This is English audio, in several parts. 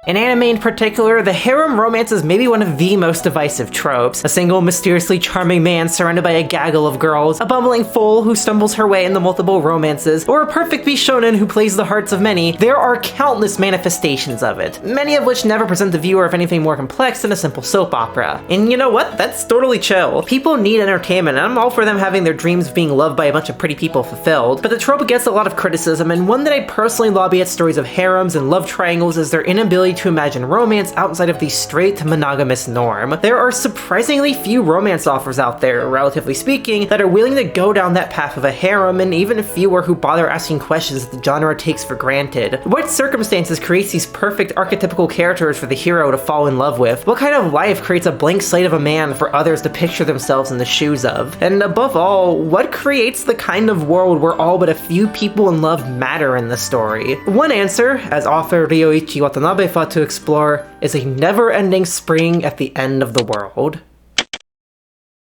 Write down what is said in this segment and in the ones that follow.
In anime in particular, the harem romance is maybe one of the most divisive tropes. A single mysteriously charming man surrounded by a gaggle of girls, a bumbling fool who stumbles her way into multiple romances, or a perfect shonen who plays the hearts of many. There are countless manifestations of it, many of which never present the viewer of anything more complex than a simple soap opera. And you know what? That's totally chill. People need entertainment, and I'm all for them having their dreams of being loved by a bunch of pretty people fulfilled, but the trope gets a lot of criticism, and one that I personally lobby at stories of harems and love triangles is their inability to imagine romance outside of the straight monogamous norm. There are surprisingly few romance offers out there, relatively speaking, that are willing to go down that path of a harem, and even fewer who bother asking questions that the genre takes for granted. What circumstances creates these perfect archetypical characters for the hero to fall in love with? What kind of life creates a blank slate of a man for others to picture themselves in the shoes of? And above all, what creates the kind of world where all but a few people in love matter in the story? One answer, as author Ryouchi Watanabe fought to explore, is a never-ending spring at the end of the world.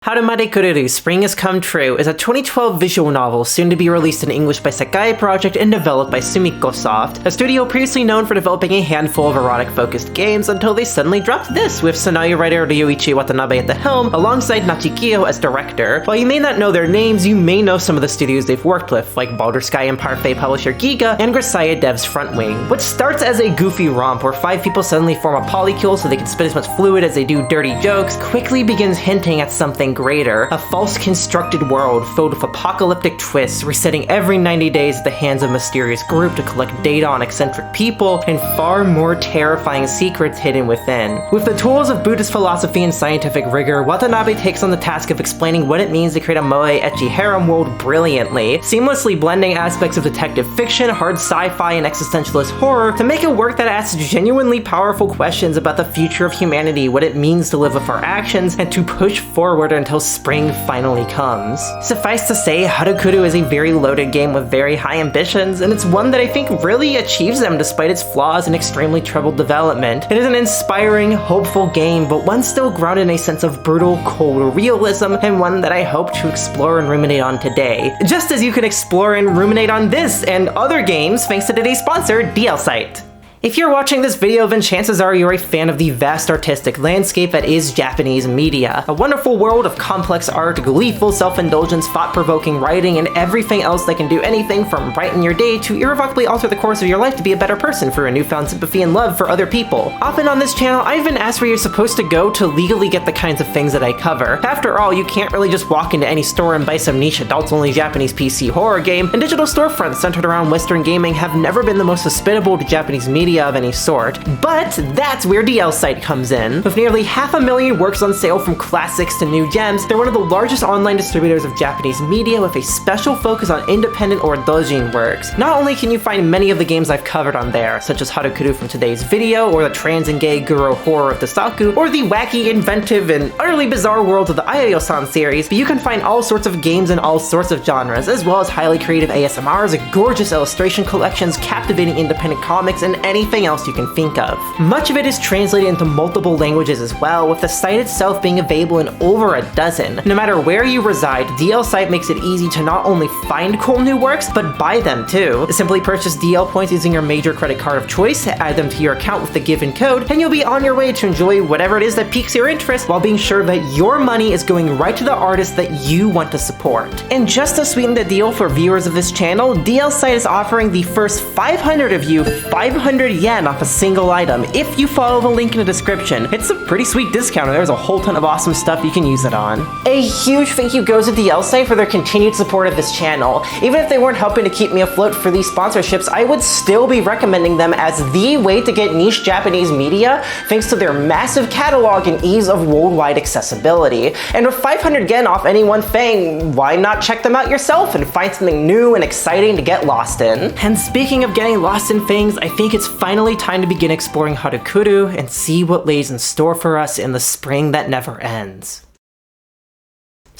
Harumade Kururu, Spring Has Come True is a 2012 visual novel soon to be released in English by Sci-Fi Project and developed by Sumikko Soft, a studio previously known for developing a handful of erotic-focused games until they suddenly dropped this, with scenario writer Ryouchi Watanabe at the helm, alongside Akio as director. While you may not know their names, you may know some of the studios they've worked with, like Baldur's Gate and Parfait publisher Giga, and Grisaia Dev's Frontwing. What starts as a goofy romp where 5 people suddenly form a polycule so they can spit as much fluid as they do dirty jokes, quickly begins hinting at something greater, a false constructed world filled with apocalyptic twists, resetting every 90 days at the hands of a mysterious group to collect data on eccentric people, and far more terrifying secrets hidden within. With the tools of Buddhist philosophy and scientific rigor, Watanabe takes on the task of explaining what it means to create a moe ecchi harem world brilliantly, seamlessly blending aspects of detective fiction, hard sci-fi, and existentialist horror to make a work that asks genuinely powerful questions about the future of humanity, what it means to live with our actions, and to push forward until spring finally comes. Suffice to say, Harukuru is a very loaded game with very high ambitions, and it's one that I think really achieves them despite its flaws and extremely troubled development. It is an inspiring, hopeful game, but one still grounded in a sense of brutal, cold realism, and one that I hope to explore and ruminate on today. Just as you can explore and ruminate on this and other games thanks to today's sponsor, DL Site. If you're watching this video, then chances are you're a fan of the vast artistic landscape that is Japanese media. A wonderful world of complex art, gleeful self-indulgence, thought-provoking writing, and everything else that can do anything from brighten your day to irrevocably alter the course of your life to be a better person through a newfound sympathy and love for other people. Often on this channel, I've been asked where you're supposed to go to legally get the kinds of things that I cover. After all, you can't really just walk into any store and buy some niche adults-only Japanese PC horror game, and digital storefronts centered around Western gaming have never been the most hospitable to Japanese media of any sort, but that's where DL Site comes in. With nearly 500,000 works on sale from classics to new gems, they're one of the largest online distributors of Japanese media with a special focus on independent or doujin works. Not only can you find many of the games I've covered on there, such as Harukuru from today's video, or the trans and gay Guro horror of the Saku, or the wacky, inventive, and utterly bizarre world of the Ayayo-san series, but you can find all sorts of games in all sorts of genres, as well as highly creative ASMRs, gorgeous illustration collections, captivating independent comics, and anything else you can think of. Much of it is translated into multiple languages as well, with the site itself being available in over a dozen. No matter where you reside, DL Site makes it easy to not only find cool new works, but buy them too. Simply purchase DL points using your major credit card of choice, add them to your account with the given code, and you'll be on your way to enjoy whatever it is that piques your interest while being sure that your money is going right to the artist that you want to support. And just to sweeten the deal for viewers of this channel, DL Site is offering the first 500 of you 500 yen off a single item if you follow the link in the description. It's a pretty sweet discount and there's a whole ton of awesome stuff you can use it on. A huge thank you goes to DL Site for their continued support of this channel. Even if they weren't helping to keep me afloat for these sponsorships, I would still be recommending them as the way to get niche Japanese media thanks to their massive catalog and ease of worldwide accessibility. And with 500 yen off any one thing, why not check them out yourself and find something new and exciting to get lost in? And speaking of getting lost in things, I think it's finally time to begin exploring Harukuru and see what lays in store for us in the spring that never ends.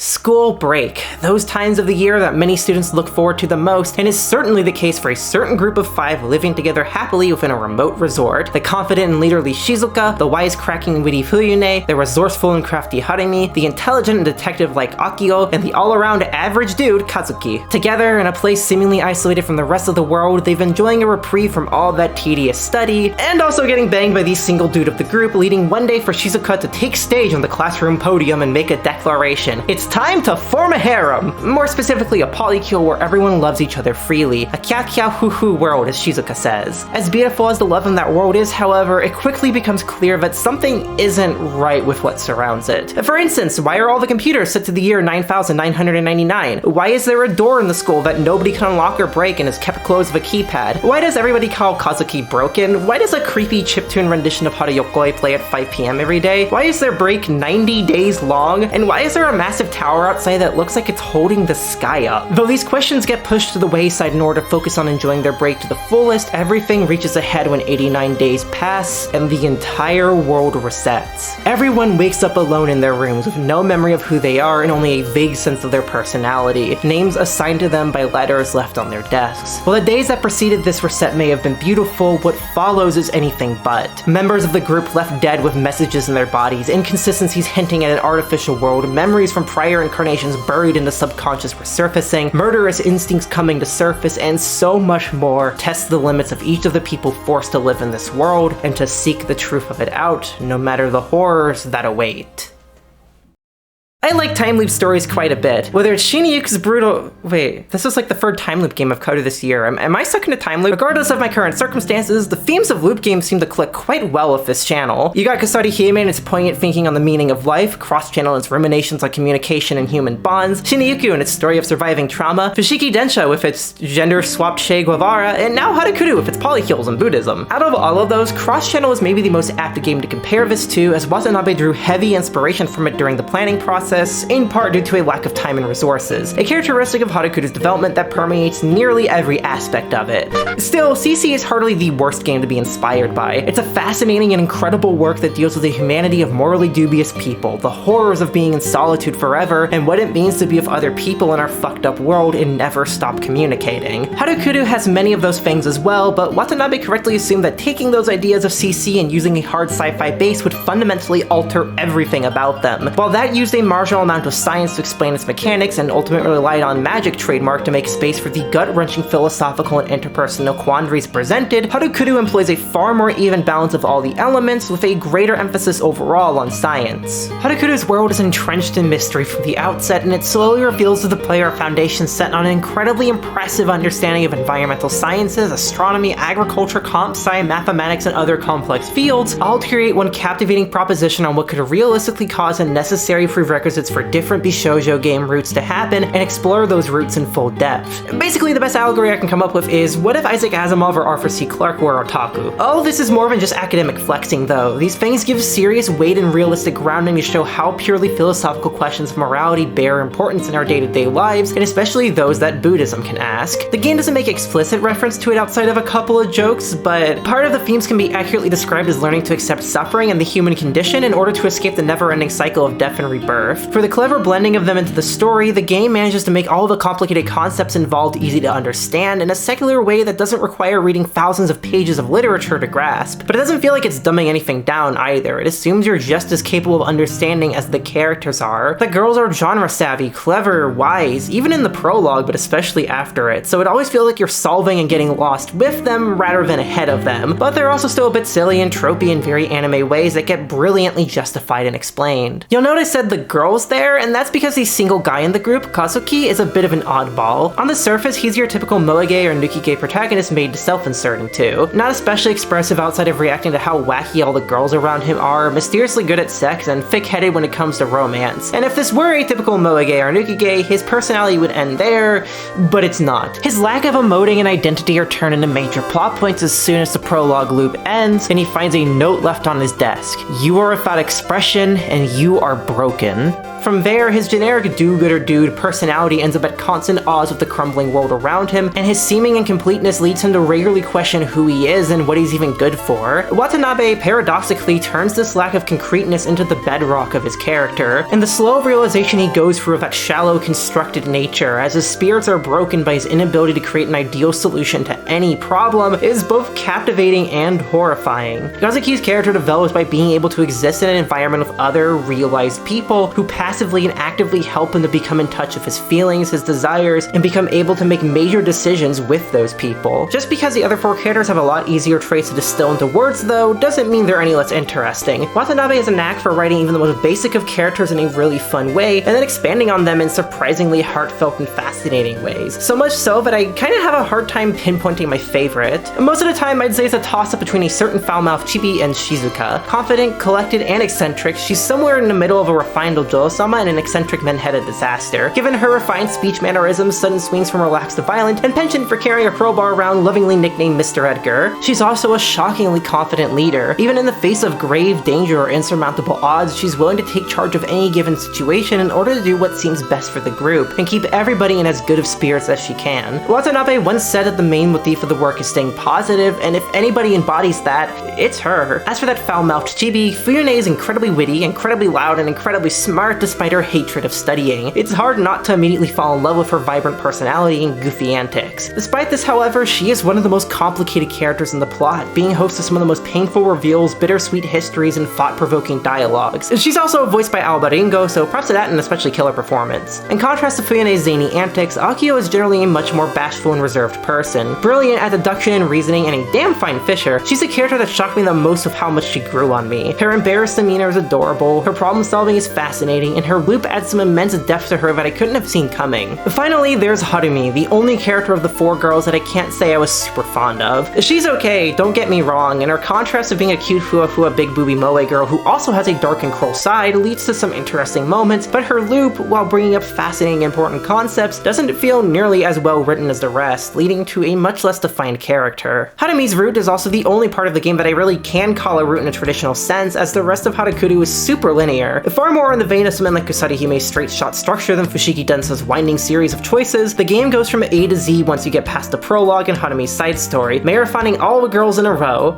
School break. Those times of the year that many students look forward to the most, and is certainly the case for a certain group of 5 living together happily within a remote resort. The confident and leaderly Shizuka, the wisecracking and witty Fuyune, the resourceful and crafty Harumi, the intelligent and detective-like Akio, and the all-around average dude Kazuki. Together, in a place seemingly isolated from the rest of the world, they've been enjoying a reprieve from all that tedious study, and also getting banged by the single dude of the group, leading one day for Shizuka to take stage on the classroom podium and make a declaration. It's time to form a harem! More specifically, a polycule where everyone loves each other freely. A kya-kya-hoo-hoo world, as Shizuka says. As beautiful as the love in that world is, however, it quickly becomes clear that something isn't right with what surrounds it. For instance, why are all the computers set to the year 9999? Why is there a door in the school that nobody can unlock or break and is kept closed with a keypad? Why does everybody call Kazuki broken? Why does a creepy chiptune rendition of Haruyokoi play at 5 p.m. every day? Why is their break 90 days long? And why is there a massive tower outside that looks like it's holding the sky up? Though these questions get pushed to the wayside in order to focus on enjoying their break to the fullest, everything reaches a head when 89 days pass and the entire world resets. Everyone wakes up alone in their rooms with no memory of who they are and only a vague sense of their personality, names assigned to them by letters left on their desks. While the days that preceded this reset may have been beautiful, what follows is anything but. Members of the group left dead with messages in their bodies, inconsistencies hinting at an artificial world, memories from prior incarnations buried in the subconscious resurfacing, murderous instincts coming to surface, and so much more test the limits of each of the people forced to live in this world and to seek the truth of it out, no matter the horrors that await. I like time loop stories quite a bit. Whether it's Shinjuku's brutal— wait, this is like the 3rd time loop game I've covered this year. Am I stuck in a time loop? Regardless of my current circumstances, the themes of loop games seem to click quite well with this channel. You got Kasari Hime and its poignant thinking on the meaning of life, cross-channel and its ruminations on communication and human bonds, Shinjuku and its story of surviving trauma, Fushigi Densha with its gender-swapped Che Guevara, and now Harukuru with its polycules and Buddhism. Out of all of those, cross-channel is maybe the most apt game to compare this to, as Watanabe drew heavy inspiration from it during the planning process, in part due to a lack of time and resources, a characteristic of Harukuru's development that permeates nearly every aspect of it. Still, CC is hardly the worst game to be inspired by. It's a fascinating and incredible work that deals with the humanity of morally dubious people, the horrors of being in solitude forever, and what it means to be with other people in our fucked up world and never stop communicating. Harukuru has many of those things as well, but Watanabe correctly assumed that taking those ideas of CC and using a hard sci-fi base would fundamentally alter everything about them. While that used a marginal amount of science to explain its mechanics and ultimately relied on magic trademark to make space for the gut-wrenching philosophical and interpersonal quandaries presented, Harukuru employs a far more even balance of all the elements with a greater emphasis overall on science. Harukuru's world is entrenched in mystery from the outset, and it slowly reveals to the player a foundation set on an incredibly impressive understanding of environmental sciences, astronomy, agriculture, comp sci, mathematics, and other complex fields, all to create one captivating proposition on what could realistically cause unnecessary prerequisites for different Bishoujo game routes to happen and explore those routes in full depth. Basically, the best allegory I can come up with is, what if Isaac Asimov or Arthur C. Clarke were otaku? All of this is more than just academic flexing though. These things give serious weight and realistic grounding to show how purely philosophical questions of morality bear importance in our day-to-day lives, and especially those that Buddhism can ask. The game doesn't make explicit reference to it outside of a couple of jokes, but part of the themes can be accurately described as learning to accept suffering and the human condition in order to escape the never-ending cycle of death and rebirth. For the clever blending of them into the story, the game manages to make all the complicated concepts involved easy to understand in a secular way that doesn't require reading thousands of pages of literature to grasp. But it doesn't feel like it's dumbing anything down either. It assumes you're just as capable of understanding as the characters are. The girls are genre savvy, clever, wise, even in the prologue, but especially after it, so it always feels like you're solving and getting lost with them rather than ahead of them. But they're also still a bit silly and tropey in very anime ways that get brilliantly justified and explained. You'll notice I said the girls there, and that's because the single guy in the group, Kazuki, is a bit of an oddball. On the surface, he's your typical moege or nukige protagonist made to self-inserting too. Not especially expressive outside of reacting to how wacky all the girls around him are, mysteriously good at sex, and thick-headed when it comes to romance. And if this were a typical moege or nukige, his personality would end there, but it's not. His lack of emoting and identity are turned into major plot points as soon as the prologue loop ends, and he finds a note left on his desk. You are without expression, and you are broken. From there, his generic do-gooder dude personality ends up at constant odds with the crumbling world around him, and his seeming incompleteness leads him to regularly question who he is and what he's even good for. Watanabe paradoxically turns this lack of concreteness into the bedrock of his character, and the slow realization he goes through of that shallow, constructed nature as his spirits are broken by his inability to create an ideal solution to any problem is both captivating and horrifying. Kazuki's character develops by being able to exist in an environment with other realized people who passively and actively help him to become in touch with his feelings, his desires, and become able to make major decisions with those people. Just because the other four characters have a lot easier traits to distill into words though, doesn't mean they're any less interesting. Watanabe has a knack for writing even the most basic of characters in a really fun way, and then expanding on them in surprisingly heartfelt and fascinating ways. So much so that I kinda have a hard time pinpointing my favorite. Most of the time I'd say it's a toss-up between a certain foul-mouthed chibi and Shizuka. Confident, collected, and eccentric, she's somewhere in the middle of a refined ojo-sama and an eccentric men-headed disaster. Given her refined speech mannerisms, sudden swings from relaxed to violent, and penchant for carrying a crowbar around, lovingly nicknamed Mr. Edgar, she's also a shockingly confident leader. Even in the face of grave danger or insurmountable odds, she's willing to take charge of any given situation in order to do what seems best for the group, and keep everybody in as good of spirits as she can. Watanabe once said that the main motif of the work is staying positive, and if anybody embodies that, it's her. As for that foul-mouthed chibi, Fuyune is incredibly witty, incredibly loud, and incredibly smart despite her hatred of studying. It's hard not to immediately fall in love with her vibrant personality and goofy antics. Despite this, however, she is one of the most complicated characters in the plot, being host to some of the most painful reveals, bittersweet histories, and thought-provoking dialogues. She's also voiced by Albaringo, so props to that and especially killer performance. In contrast to Fuyune's zany antics, Akio is generally a much more bashful and reserved person. Brilliant at deduction and reasoning and a damn fine fisher, she's the character that shocked me the most with how much she grew on me. Her embarrassed demeanor is adorable, her problem solving is fascinating, and her loop adds some immense depth to her that I couldn't have seen coming. Finally, there's Harumi, the only character of the four girls that I can't say I was super fond of. She's okay, don't get me wrong, and her contrast of being a cute fua big booby moe girl who also has a dark and cruel side leads to some interesting moments, but her loop, while bringing up fascinating and important concepts, doesn't feel nearly as well written as the rest, leading to a much less defined character. Harumi's route is also the only part of the game that I really can call a route in a traditional sense, as the rest of Harukuru is super linear. Far more in the vein of something like Kusarihime's straight-shot structure than Fushigi Densa's winding series of choices, the game goes from A to Z once you get past the prologue and Harumi's side story, marathoning all the girls in a row.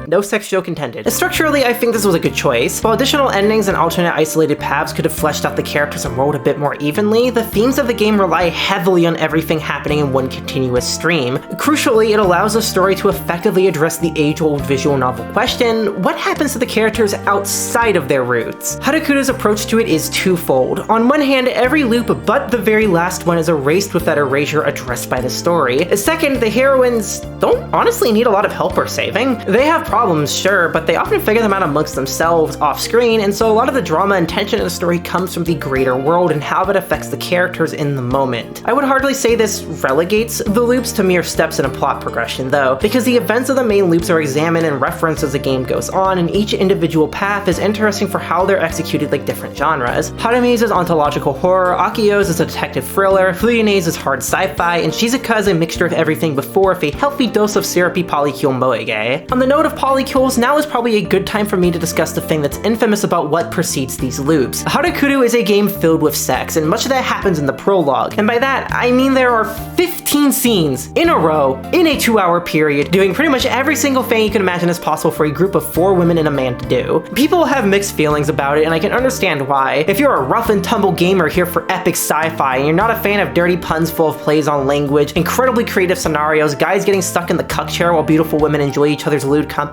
No sex joke intended. Structurally, I think this was a good choice. While additional endings and alternate isolated paths could have fleshed out the characters and rolled a bit more evenly, the themes of the game rely heavily on everything happening in one continuous stream. Crucially, it allows the story to effectively address the age-old visual novel question, what happens to the characters outside of their roots? Harukuru's approach to it is twofold. On one hand, every loop but the very last one is erased with that erasure addressed by the story. Second, the heroines don't honestly need a lot of help or saving. They have problems, sure, but they often figure them out amongst themselves off-screen, and so a lot of the drama and tension in the story comes from the greater world and how it affects the characters in the moment. I would hardly say this relegates the loops to mere steps in a plot progression, though, because the events of the main loops are examined and referenced as the game goes on, and each individual path is interesting for how they're executed like different genres. Harumi's is ontological horror, Akio's is a detective thriller, Fuyune's is hard sci-fi, and Shizuka is a mixture of everything before with a healthy dose of syrupy polycule moege. On the note of Polycules, now is probably a good time for me to discuss the thing that's infamous about what precedes these loops. Harukuru is a game filled with sex, and much of that happens in the prologue, and by that, I mean there are 15 scenes in a row, in a 2-hour period, doing pretty much every single thing you can imagine is possible for a group of 4 women and a man to do. People have mixed feelings about it, and I can understand why. If you're a rough and tumble gamer here for epic sci-fi, and you're not a fan of dirty puns full of plays on language, incredibly creative scenarios, guys getting stuck in the cuck chair while beautiful women enjoy each other's lewd company,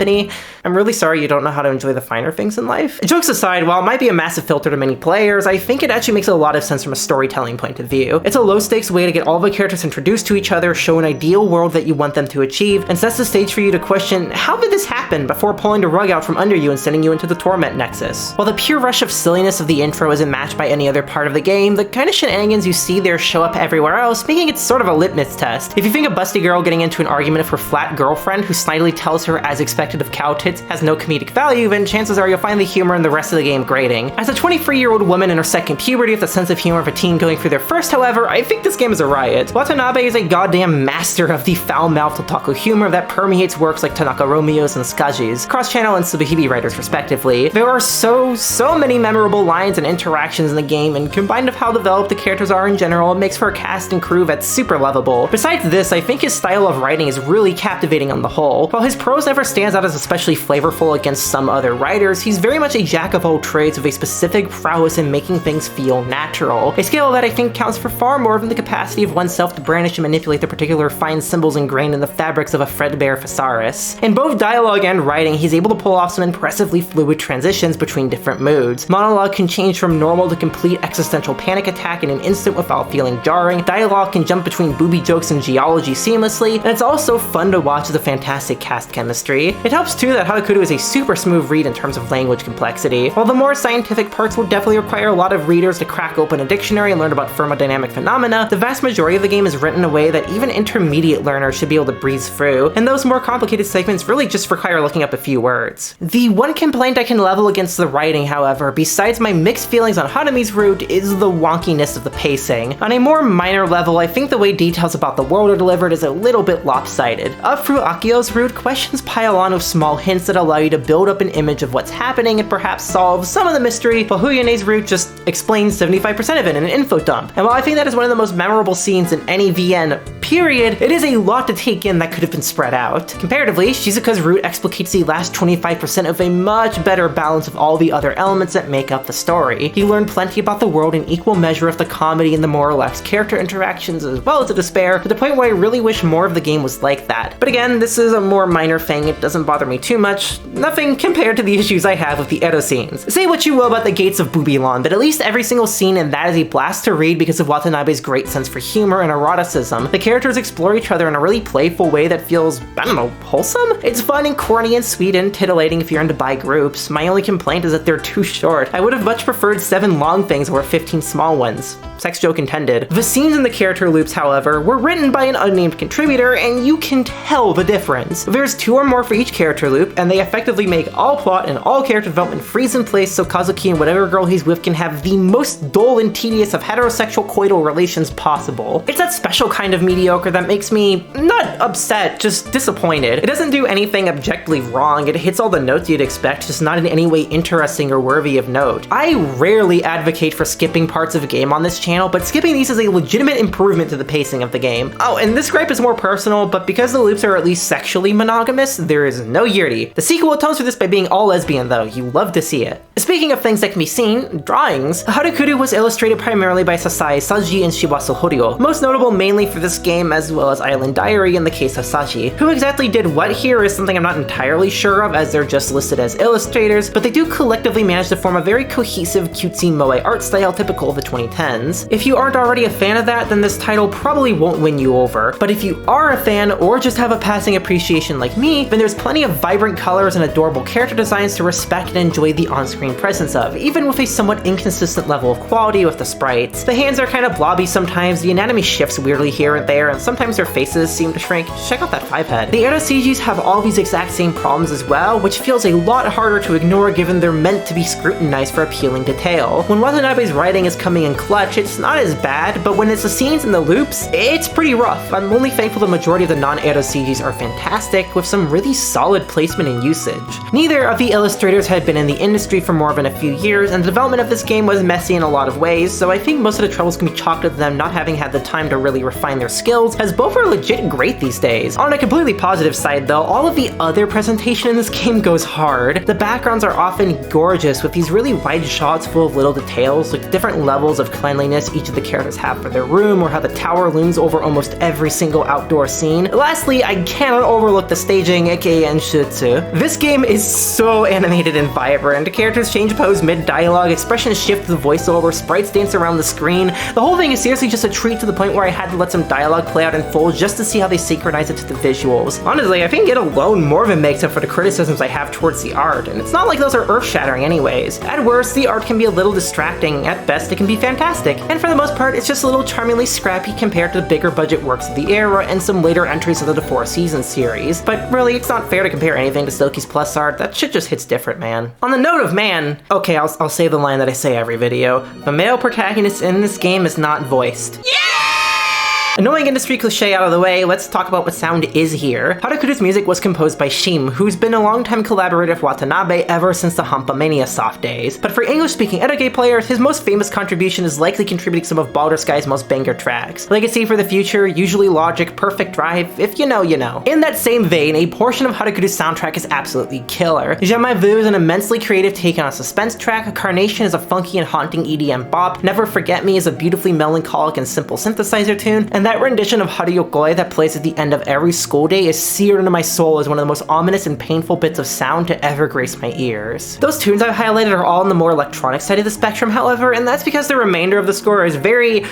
I'm really sorry you don't know how to enjoy the finer things in life. Jokes aside, while it might be a massive filter to many players, I think it actually makes a lot of sense from a storytelling point of view. It's a low-stakes way to get all the characters introduced to each other, show an ideal world that you want them to achieve, and sets the stage for you to question, how did this happen, before pulling the rug out from under you and sending you into the torment nexus. While the pure rush of silliness of the intro isn't matched by any other part of the game, the kind of shenanigans you see there show up everywhere else, making it sort of a litmus test. If you think a busty girl getting into an argument with her flat girlfriend who snidely tells her, as expected, expected of cow tits has no comedic value, then chances are you'll find the humor in the rest of the game grating. As a 23-year-old woman in her second puberty with the sense of humor of a teen going through their first, however, I think this game is a riot. Watanabe is a goddamn master of the foul-mouthed otaku humor that permeates works like Tanaka Romeo's and Skaji's, cross-channel and Tsubihime writers respectively. There are so many memorable lines and interactions in the game, and combined with how developed the characters are in general, it makes for a cast and crew that's super lovable. Besides this, I think his style of writing is really captivating on the whole. While his prose never stands out as especially flavorful against some other writers, he's very much a jack of all trades with a specific prowess in making things feel natural, a skill that I think counts for far more than the capacity of oneself to brandish and manipulate the particular fine symbols ingrained in the fabrics of a threadbare thesaurus. In both dialogue and writing, he's able to pull off some impressively fluid transitions between different moods. Monologue can change from normal to complete existential panic attack in an instant without feeling jarring, dialogue can jump between booby jokes and geology seamlessly, and it's also fun to watch the fantastic cast chemistry. It helps too that Harukuru is a super smooth read in terms of language complexity. While the more scientific parts will definitely require a lot of readers to crack open a dictionary and learn about thermodynamic phenomena, the vast majority of the game is written in a way that even intermediate learners should be able to breeze through, and those more complicated segments really just require looking up a few words. The one complaint I can level against the writing, however, besides my mixed feelings on Haname's route, is the wonkiness of the pacing. On a more minor level, I think the way details about the world are delivered is a little bit lopsided. Up through Akio's route, questions pile on with small hints that allow you to build up an image of what's happening and perhaps solve some of the mystery, while Fuyune's route just explains 75% of it in an info dump. And while I think that is one of the most memorable scenes in any VN, period, it is a lot to take in that could have been spread out. Comparatively, Shizuka's route explicates the last 25% of a much better balance of all the other elements that make up the story. You learn plenty about the world in equal measure of the comedy and the more relaxed character interactions as well as the despair, to the point where I really wish more of the game was like that. But again, this is a more minor thing, it doesn't bother me too much, nothing compared to the issues I have with the Edo scenes. Say what you will about the Gates of Boobilon, but at least every single scene in that is a blast to read because of Watanabe's great sense for humor and eroticism. The characters explore each other in a really playful way that feels, I don't know, wholesome? It's fun and corny and sweet and titillating if you're into bi groups. My only complaint is that they're too short. I would have much preferred 7 long things over 15 small ones. Sex joke intended. The scenes in the character loops, however, were written by an unnamed contributor, and you can tell the difference. There's 2 or more for each character loop, and they effectively make all plot and all character development freeze in place so Kazuki and whatever girl he's with can have the most dull and tedious of heterosexual coital relations possible. It's that special kind of mediocre that makes me not upset, just disappointed. It doesn't do anything objectively wrong, it hits all the notes you'd expect, just not in any way interesting or worthy of note. I rarely advocate for skipping parts of a game on this channel, but skipping these is a legitimate improvement to the pacing of the game. Oh, and this gripe is more personal, but because the loops are at least sexually monogamous, there is no Yuri. The sequel atones for this by being all lesbian though, you love to see it. Speaking of things that can be seen, drawings, Harukuru was illustrated primarily by Sasai Saji and Shiwasu Horio, most notable mainly for this game as well as Island Diary in the case of Saji. Who exactly did what here is something I'm not entirely sure of, as they're just listed as illustrators, but they do collectively manage to form a very cohesive cutesy moe art style typical of the 2010s. If you aren't already a fan of that, then this title probably won't win you over, but if you are a fan or just have a passing appreciation like me, then there's plenty of vibrant colors and adorable character designs to respect and enjoy the on-screen presence of, even with a somewhat inconsistent level of quality with the sprites. The hands are kind of blobby sometimes, the anatomy shifts weirdly here and there, and sometimes their faces seem to shrink. Check out that 5-head. The Edo CGs have all these exact same problems as well, which feels a lot harder to ignore given they're meant to be scrutinized for appealing detail. When Watanabe's writing is coming in clutch, it's not as bad, but when it's the scenes and the loops, it's pretty rough. I'm only thankful the majority of the non-Edo CGs are fantastic, with some really solid placement and usage. Neither of the illustrators had been in the industry for more than a few years, and the development of this game was messy in a lot of ways, so I think most of the troubles can be chalked to them not having had the time to really refine their skills, as both are legit great these days. On a completely positive side though, all of the other presentation in this game goes hard. The backgrounds are often gorgeous, with these really wide shots full of little details, like different levels of cleanliness each of the characters have for their room, or how the tower looms over almost every single outdoor scene. Lastly, I cannot overlook the staging, aka Enshutsu. This game is so animated and vibrant. Characters change pose mid-dialogue, expressions shift the voiceover, sprites dance around the screen. The whole thing is seriously just a treat to the point where I had to let some dialogue play out in full just to see how they synchronize it to the visuals. Honestly, I think it alone more than makes up for the criticisms I have towards the art, and it's not like those are earth-shattering anyways. At worst, the art can be a little distracting, at best it can be fantastic, and for the most part it's just a little charmingly scrappy compared to the bigger budget works of the era and some later entries into the Four Seasons series. But really, it's not fair fair to compare anything to Stoki's plus art. That shit just hits different, man. On the note of man, okay, I'll say the line that I say every video. The male protagonist in this game is not voiced. Yeah! Annoying industry cliche out of the way, let's talk about what sound is here. Harukuru's music was composed by Shim, who's been a longtime collaborator of Watanabe ever since the Hampamania Soft days. But for English-speaking Edoge players, his most famous contribution is likely contributing some of Baldur's Guy's most banger tracks. Legacy for the Future, Usually Logic, Perfect Drive, if you know, you know. In that same vein, a portion of Harukuru's soundtrack is absolutely killer. Jamais Vu is an immensely creative take on a suspense track, Carnation is a funky and haunting EDM bop, Never Forget Me is a beautifully melancholic and simple synthesizer tune, and that rendition of Harukuru that plays at the end of every school day is seared into my soul as one of the most ominous and painful bits of sound to ever grace my ears. Those tunes I've highlighted are all on the more electronic side of the spectrum, however, and that's because the remainder of the score is very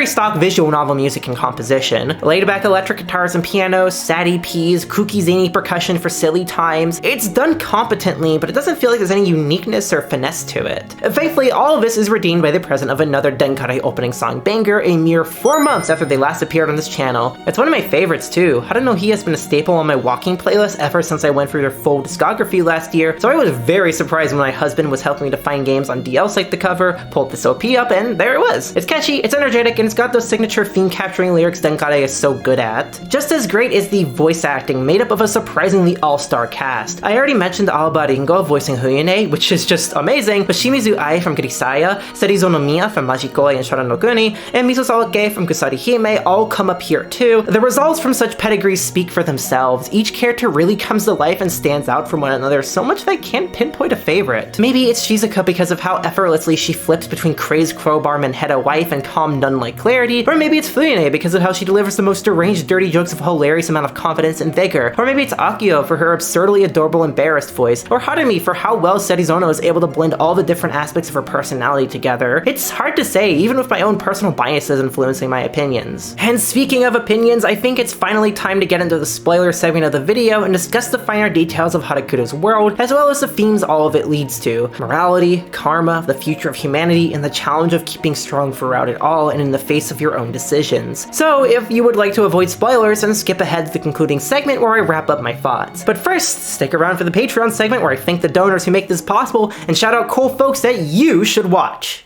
stock visual novel music and composition. Laid-back electric guitars and pianos, sad EPs, kooky zany percussion for silly times. It's done competently, but it doesn't feel like there's any uniqueness or finesse to it. Thankfully, all of this is redeemed by the presence of another Denkarai opening song banger a mere 4 months after they last appeared on this channel. It's one of my favorites too. I don't know, he has been a staple on my walking playlist ever since I went through their full discography last year, so I was very surprised when my husband was helping me to find games on DL Site the cover, pulled this OP up, and there it was. It's catchy, it's energetic, and it's got those signature theme-capturing lyrics Denkarai is so good at. Just as great is the voice acting, made up of a surprisingly all-star cast. I already mentioned Aoba Ringo voicing Fuyune, which is just amazing, but Shimizu Ai from Grisaya, Serizo no Miya from Majikoi and Shara no Kuni, and Miso Saoke from Kusari Hime all come up here too. The results from such pedigrees speak for themselves. Each character really comes to life and stands out from one another so much that I can't pinpoint a favorite. Maybe it's Shizuka because of how effortlessly she flips between crazed crowbarman head of wife and calm nun-like clarity, or maybe it's Fuyune because of how she delivers the most deranged dirty jokes of hilarious amount of confidence and vigor, or maybe it's Akio for her absurdly adorable embarrassed voice, or Harumi for how well Serizono is able to blend all the different aspects of her personality together. It's hard to say, even with my own personal biases influencing my opinions. And speaking of opinions, I think it's finally time to get into the spoiler segment of the video and discuss the finer details of Harukuru's world, as well as the themes all of it leads to. Morality, karma, the future of humanity, and the challenge of keeping strong throughout it all and in the face of your own decisions. So if you would like to avoid spoilers, then skip ahead to the concluding segment where I wrap up my thoughts. But first, stick around for the Patreon segment where I thank the donors who make this possible and shout out cool folks that you should watch.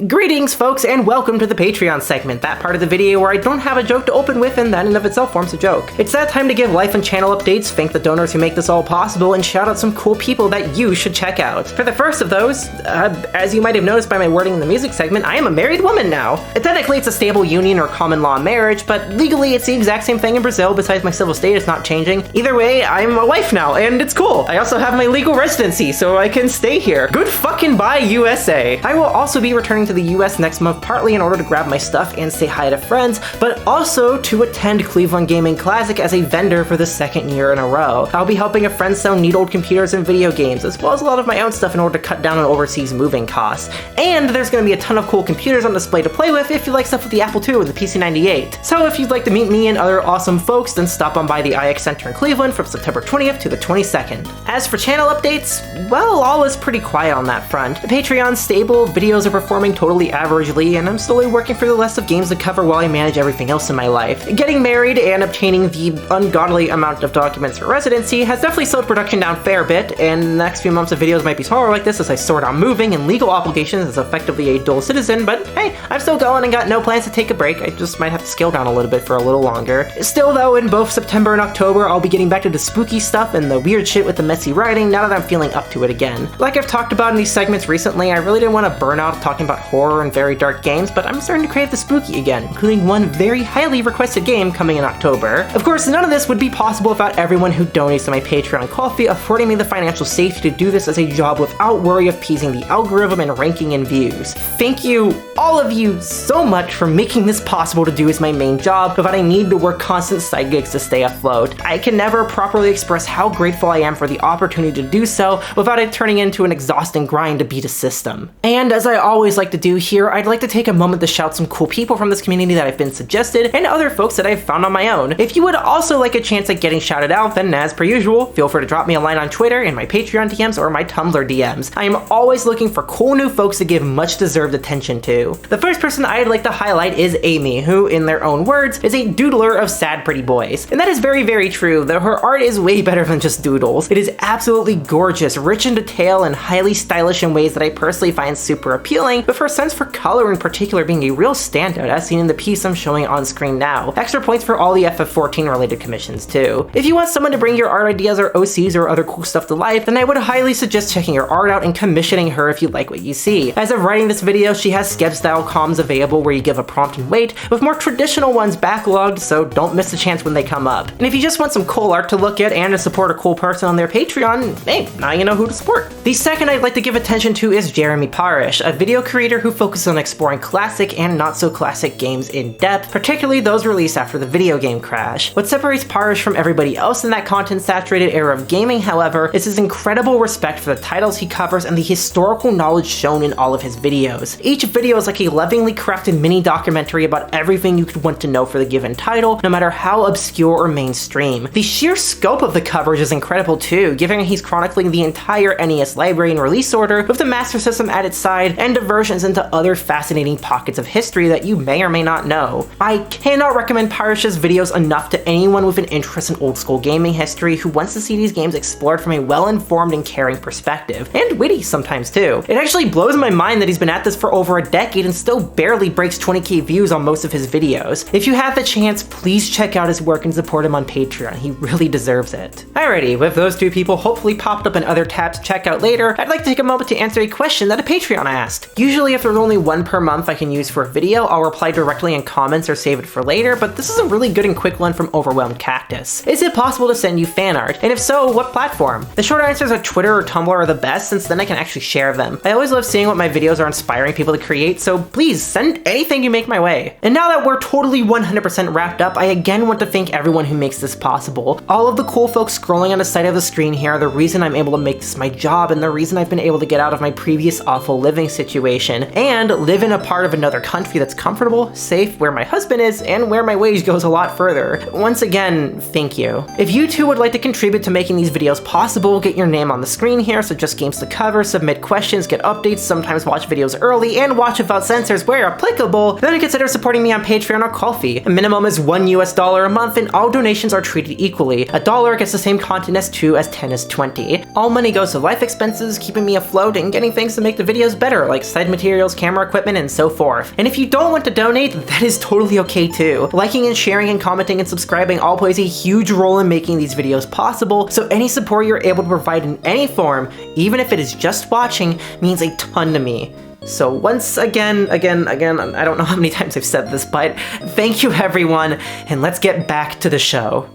Greetings folks and welcome to the Patreon segment, that part of the video where I don't have a joke to open with and that in of itself forms a joke. It's that time to give life and channel updates, thank the donors who make this all possible, and shout out some cool people that you should check out. For the first of those, as you might have noticed by my wording in the music segment, I am a married woman now. Technically it's a stable union or common law marriage, but legally it's the exact same thing in Brazil besides my civil status not changing. Either way, I'm a wife now and it's cool. I also have my legal residency so I can stay here. Good fucking bye USA. I will also be returning to the US next month, partly in order to grab my stuff and say hi to friends, but also to attend Cleveland Gaming Classic as a vendor for the 2nd year in a row. I'll be helping a friend sell neat-old computers and video games, as well as a lot of my own stuff in order to cut down on overseas moving costs. And there's going to be a ton of cool computers on display to play with if you like stuff with the Apple II or the PC98. So if you'd like to meet me and other awesome folks, then stop on by the IX Center in Cleveland from September 20th to the 22nd. As for channel updates, well, all is pretty quiet on that front. The Patreon's stable, videos are performing totally averagely, and I'm slowly working through the list of games to cover while I manage everything else in my life. Getting married and obtaining the ungodly amount of documents for residency has definitely slowed production down a fair bit, and the next few months of videos might be slower like this as I sort out moving and legal obligations as effectively a dual citizen, but hey, I'm still going and got no plans to take a break. I just might have to scale down a little bit for a little longer. Still though, in both September and October, I'll be getting back to the spooky stuff and the weird shit with the messy writing now that I'm feeling up to it again. Like I've talked about in these segments recently, I really didn't want to burn out talking about horror and very dark games, but I'm starting to crave the spooky again, including one very highly requested game coming in October. Of course, none of this would be possible without everyone who donates to my Patreon and Ko-fi, affording me the financial safety to do this as a job without worry of appeasing the algorithm and ranking in views. Thank you, all of you, so much for making this possible to do as my main job without I need to work constant side gigs to stay afloat. I can never properly express how grateful I am for the opportunity to do so without it turning into an exhausting grind to beat a system. And as I always like like to do here, I'd like to take a moment to shout some cool people from this community that I've been suggested, and other folks that I've found on my own. If you would also like a chance at getting shouted out, then as per usual, feel free to drop me a line on Twitter, in my Patreon DMs, or my Tumblr DMs. I am always looking for cool new folks to give much deserved attention to. The first person I'd like to highlight is Amy, who, in their own words, is a doodler of sad pretty boys. And that is very, very true, though her art is way better than just doodles. It is absolutely gorgeous, rich in detail, and highly stylish in ways that I personally find super appealing, with her sense for color in particular being a real standout, as seen in the piece I'm showing on screen now. Extra points for all the FF14 related commissions too. If you want someone to bring your art ideas or OCs or other cool stuff to life, then I would highly suggest checking her art out and commissioning her if you like what you see. As of writing this video, she has sketch style comms available where you give a prompt and wait, with more traditional ones backlogged, so don't miss the chance when they come up. And if you just want some cool art to look at and to support a cool person on their Patreon, hey, now you know who to support. The second I'd like to give attention to is Jeremy Parish, a video creator who focuses on exploring classic and not so classic games in depth, particularly those released after the video game crash. What separates Parish from everybody else in that content-saturated era of gaming, however, is his incredible respect for the titles he covers and the historical knowledge shown in all of his videos. Each video is like a lovingly crafted mini documentary about everything you could want to know for the given title, no matter how obscure or mainstream. The sheer scope of the coverage is incredible too, given he's chronicling the entire NES library in release order, with the Master System at its side, and diversions into other fascinating pockets of history that you may or may not know. I cannot recommend Parish's videos enough to anyone with an interest in old school gaming history who wants to see these games explored from a well-informed and caring perspective, and witty sometimes too. It actually blows my mind that he's been at this for over a decade and still barely breaks 20k views on most of his videos. If you have the chance, please check out his work and support him on Patreon, he really deserves it. Alrighty, with those two people hopefully popped up in other tabs to check out later, I'd like to take a moment to answer a question that a Patreon asked. Usually if there's only one per month I can use for a video, I'll reply directly in comments or save it for later, but this is a really good and quick one from Overwhelmed Cactus. Is it possible to send you fan art? And if so, what platform? The short answers are Twitter or Tumblr are the best, since then I can actually share them. I always love seeing what my videos are inspiring people to create, so please send anything you make my way. And now that we're totally 100% wrapped up, I again want to thank everyone who makes this possible. All of the cool folks scrolling on the side of the screen here are the reason I'm able to make this my job, and the reason I've been able to get out of my previous awful living situation, and live in a part of another country that's comfortable, safe, where my husband is, and where my wage goes a lot further. Once again, thank you. If you too would like to contribute to making these videos possible, get your name on the screen here, suggest games to cover, submit questions, get updates, sometimes watch videos early, and watch without censors where applicable, then consider supporting me on Patreon or Ko-fi. A minimum is $1 a month, and all donations are treated equally. $1 gets the same content as 2, as 10 is 20. All money goes to life expenses, keeping me afloat, and getting things to make the videos better, like side materials, camera equipment, and so forth. And if you don't want to donate, that is totally okay too. Liking and sharing and commenting and subscribing all plays a huge role in making these videos possible, so any support you're able to provide in any form, even if it is just watching, means a ton to me. So once again, I don't know how many times I've said this, but thank you everyone, and let's get back to the show.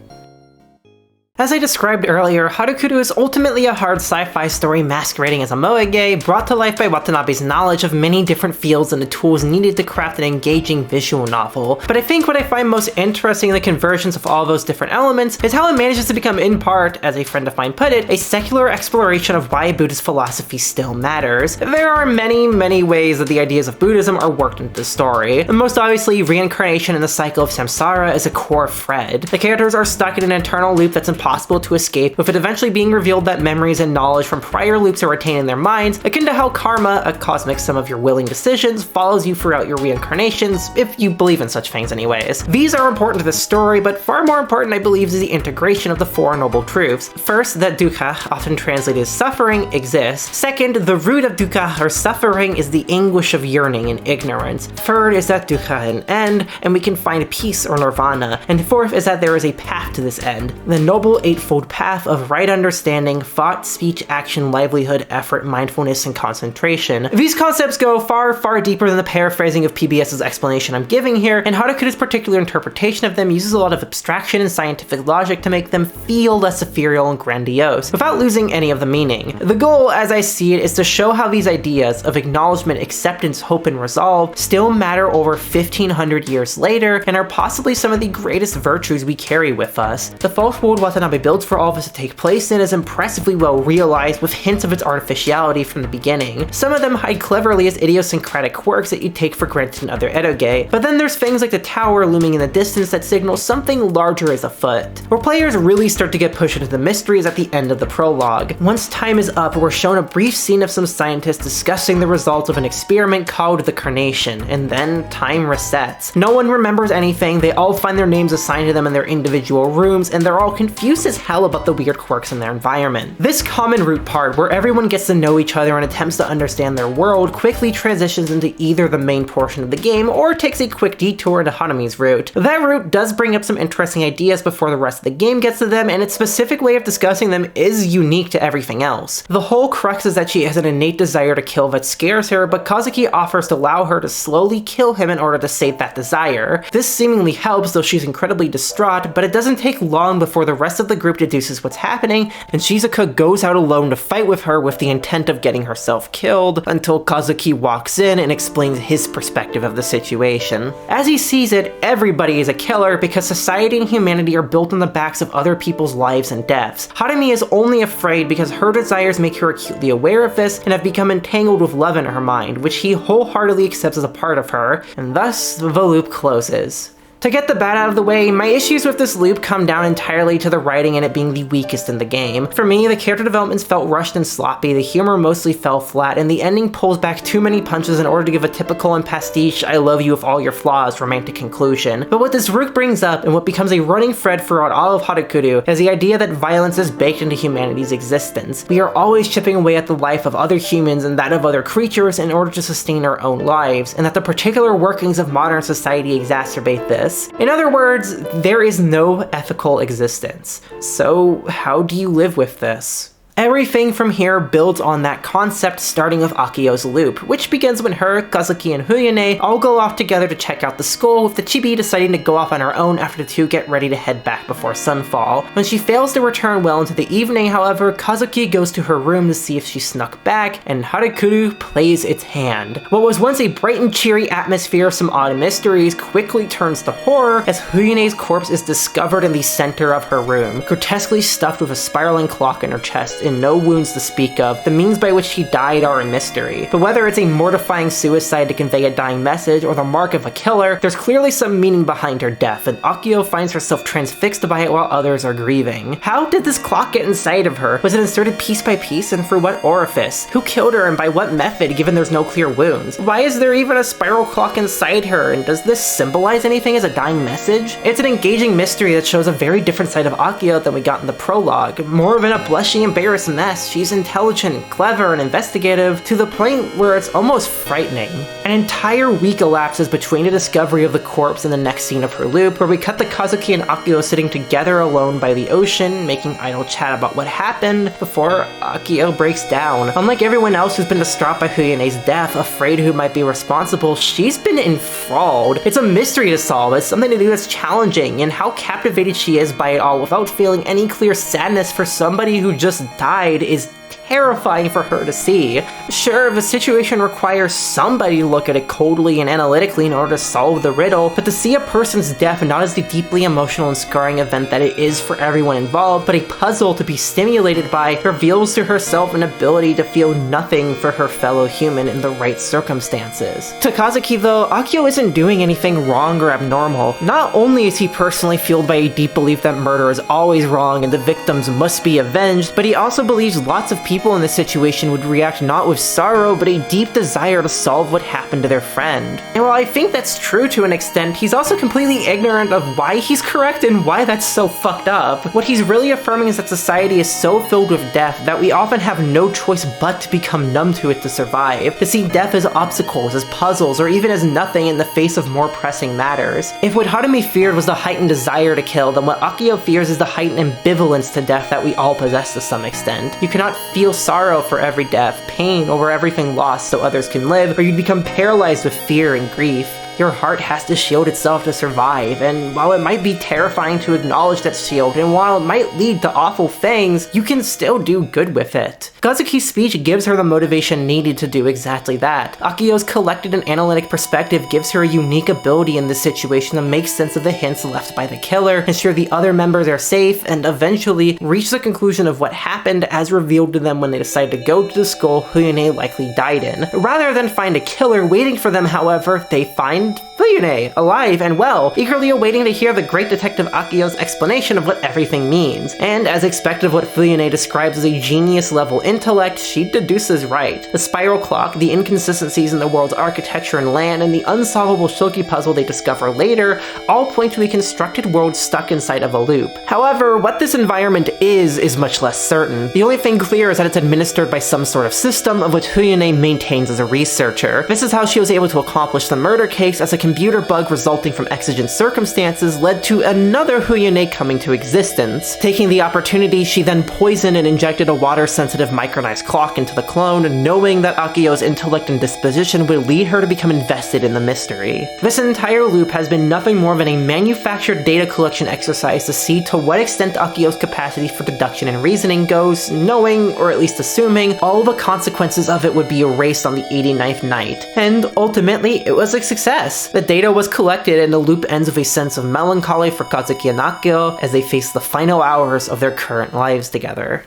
As I described earlier, Harukuru is ultimately a hard sci-fi story masquerading as a moege, brought to life by Watanabe's knowledge of many different fields and the tools needed to craft an engaging visual novel. But I think what I find most interesting in the conversions of all those different elements is how it manages to become, in part, as a friend of mine put it, a secular exploration of why Buddhist philosophy still matters. There are many ways that the ideas of Buddhism are worked into the story. And most obviously, reincarnation and the cycle of samsara is a core thread. The characters are stuck in an eternal loop that's impossible to escape, with it eventually being revealed that memories and knowledge from prior loops are retained in their minds, akin to how karma, a cosmic sum of your willing decisions, follows you throughout your reincarnations, if you believe in such things anyways. These are important to the story, but far more important I believe is the integration of the Four Noble Truths. First, that dukkha, often translated as suffering, exists. Second, the root of dukkha, or suffering, is the anguish of yearning and ignorance. Third is that dukkha an end, and we can find peace or nirvana. And fourth is that there is a path to this end, the noble eightfold path of right understanding, thought, speech, action, livelihood, effort, mindfulness, and concentration. These concepts go far deeper than the paraphrasing of PBS's explanation I'm giving here, and Harukuru's particular interpretation of them uses a lot of abstraction and scientific logic to make them feel less ethereal and grandiose, without losing any of the meaning. The goal, as I see it, is to show how these ideas of acknowledgement, acceptance, hope, and resolve still matter over 1500 years later, and are possibly some of the greatest virtues we carry with us. The fourth world Watanabe Watanabe builds for all of us to take place in is impressively well realized, with hints of its artificiality from the beginning. Some of them hide cleverly as idiosyncratic quirks that you'd take for granted in other eroge, but then there's things like the tower looming in the distance that signal something larger is afoot. Where players really start to get pushed into the mysteries at the end of the prologue. Once time is up, we're shown a brief scene of some scientists discussing the results of an experiment called the Carnation, and then time resets. No one remembers anything, they all find their names assigned to them in their individual rooms, and they're all confused as hell about the weird quirks in their environment. This common route part, where everyone gets to know each other and attempts to understand their world, quickly transitions into either the main portion of the game or takes a quick detour into Haname's route. That route does bring up some interesting ideas before the rest of the game gets to them, and its specific way of discussing them is unique to everything else. The whole crux is that she has an innate desire to kill that scares her, but Kazuki offers to allow her to slowly kill him in order to sate that desire. This seemingly helps, though she's incredibly distraught, but it doesn't take long before the rest of the group deduces what's happening, and Shizuka goes out alone to fight with her with the intent of getting herself killed, until Kazuki walks in and explains his perspective of the situation. As he sees it, everybody is a killer because society and humanity are built on the backs of other people's lives and deaths. Harumi is only afraid because her desires make her acutely aware of this and have become entangled with love in her mind, which he wholeheartedly accepts as a part of her, and thus the loop closes. To get the bad out of the way, my issues with this loop come down entirely to the writing and it being the weakest in the game. For me, the character developments felt rushed and sloppy, the humor mostly fell flat, and the ending pulls back too many punches in order to give a typical and pastiche I love you with all your flaws romantic conclusion. But what this root brings up, and what becomes a running thread throughout all of Harukuru, is the idea that violence is baked into humanity's existence. We are always chipping away at the life of other humans and that of other creatures in order to sustain our own lives, and that the particular workings of modern society exacerbate this. In other words, there is no ethical existence. So how do you live with this? Everything from here builds on that concept, starting with Akio's loop, which begins when her, Kazuki, and Fuyune all go off together to check out the school, with the chibi deciding to go off on her own after the two get ready to head back before sunfall. When she fails to return well into the evening, however, Kazuki goes to her room to see if she snuck back, and Harukuru plays its hand. What was once a bright and cheery atmosphere of some odd mysteries quickly turns to horror as Fuyune's corpse is discovered in the center of her room, grotesquely stuffed with a spiraling clock in her chest and no wounds to speak of. The means by which she died are a mystery, but whether it's a mortifying suicide to convey a dying message or the mark of a killer, there's clearly some meaning behind her death, and Akio finds herself transfixed by it while others are grieving. How did this clock get inside of her? Was it inserted piece by piece, and through what orifice? Who killed her and by what method, given there's no clear wounds? Why is there even a spiral clock inside her, and does this symbolize anything as a dying message? It's an engaging mystery that shows a very different side of Akio than we got in the prologue. More of a blushing, embarrassed mess, she's intelligent, clever, and investigative to the point where it's almost frightening. An entire week elapses between the discovery of the corpse and the next scene of her loop, where we cut to Kazuki and Akio sitting together alone by the ocean, making idle chat about what happened, before Akio breaks down. Unlike everyone else who's been distraught by Fuyune's death, afraid who might be responsible, she's been enthralled. It's a mystery to solve, it's something to do that's challenging, and how captivated she is by it all without feeling any clear sadness for somebody who just died is terrifying for her to see. Sure, the situation requires somebody to look at it coldly and analytically in order to solve the riddle, but to see a person's death not as the deeply emotional and scarring event that it is for everyone involved, but a puzzle to be stimulated by, reveals to herself an ability to feel nothing for her fellow human in the right circumstances. To Kazuki though, Akio isn't doing anything wrong or abnormal. Not only is he personally fueled by a deep belief that murder is always wrong and the victims must be avenged, but he also believes lots of people in this situation would react not with sorrow, but a deep desire to solve what happened to their friend. And while I think that's true to an extent, he's also completely ignorant of why he's correct and why that's so fucked up. What he's really affirming is that society is so filled with death that we often have no choice but to become numb to it to survive, to see death as obstacles, as puzzles, or even as nothing in the face of more pressing matters. If what Harumi feared was the heightened desire to kill, then what Akio fears is the heightened ambivalence to death that we all possess to some extent. You cannot feel sorrow for every death, pain over everything lost so others can live, or you'd become paralyzed with fear and grief. Your heart has to shield itself to survive, and while it might be terrifying to acknowledge that shield, and while it might lead to awful things, you can still do good with it. Kazuki's speech gives her the motivation needed to do exactly that. Akio's collected and analytic perspective gives her a unique ability in this situation to make sense of the hints left by the killer, ensure the other members are safe, and eventually reach the conclusion of what happened as revealed to them when they decide to go to the skull Fuyune likely died in. Rather than find a killer waiting for them, however, they find Fuyune, alive and well, eagerly awaiting to hear the great detective Akio's explanation of what everything means. And as expected of what Fuyune describes as a genius-level intellect, she deduces right. The spiral clock, the inconsistencies in the world's architecture and land, and the unsolvable Shoki puzzle they discover later all point to a constructed world stuck inside of a loop. However, what this environment is much less certain. The only thing clear is that it's administered by some sort of system of which Fuyune maintains as a researcher. This is how she was able to accomplish the murder case, as a computer bug resulting from exigent circumstances led to another Fuyune coming to existence. Taking the opportunity, she then poisoned and injected a water-sensitive micronized clock into the clone, knowing that Akio's intellect and disposition would lead her to become invested in the mystery. This entire loop has been nothing more than a manufactured data collection exercise to see to what extent Akio's capacity for deduction and reasoning goes, knowing, or at least assuming, all the consequences of it would be erased on the 89th night. And ultimately, it was a success. The data was collected and the loop ends with a sense of melancholy for Kazuki and Akio as they face the final hours of their current lives together.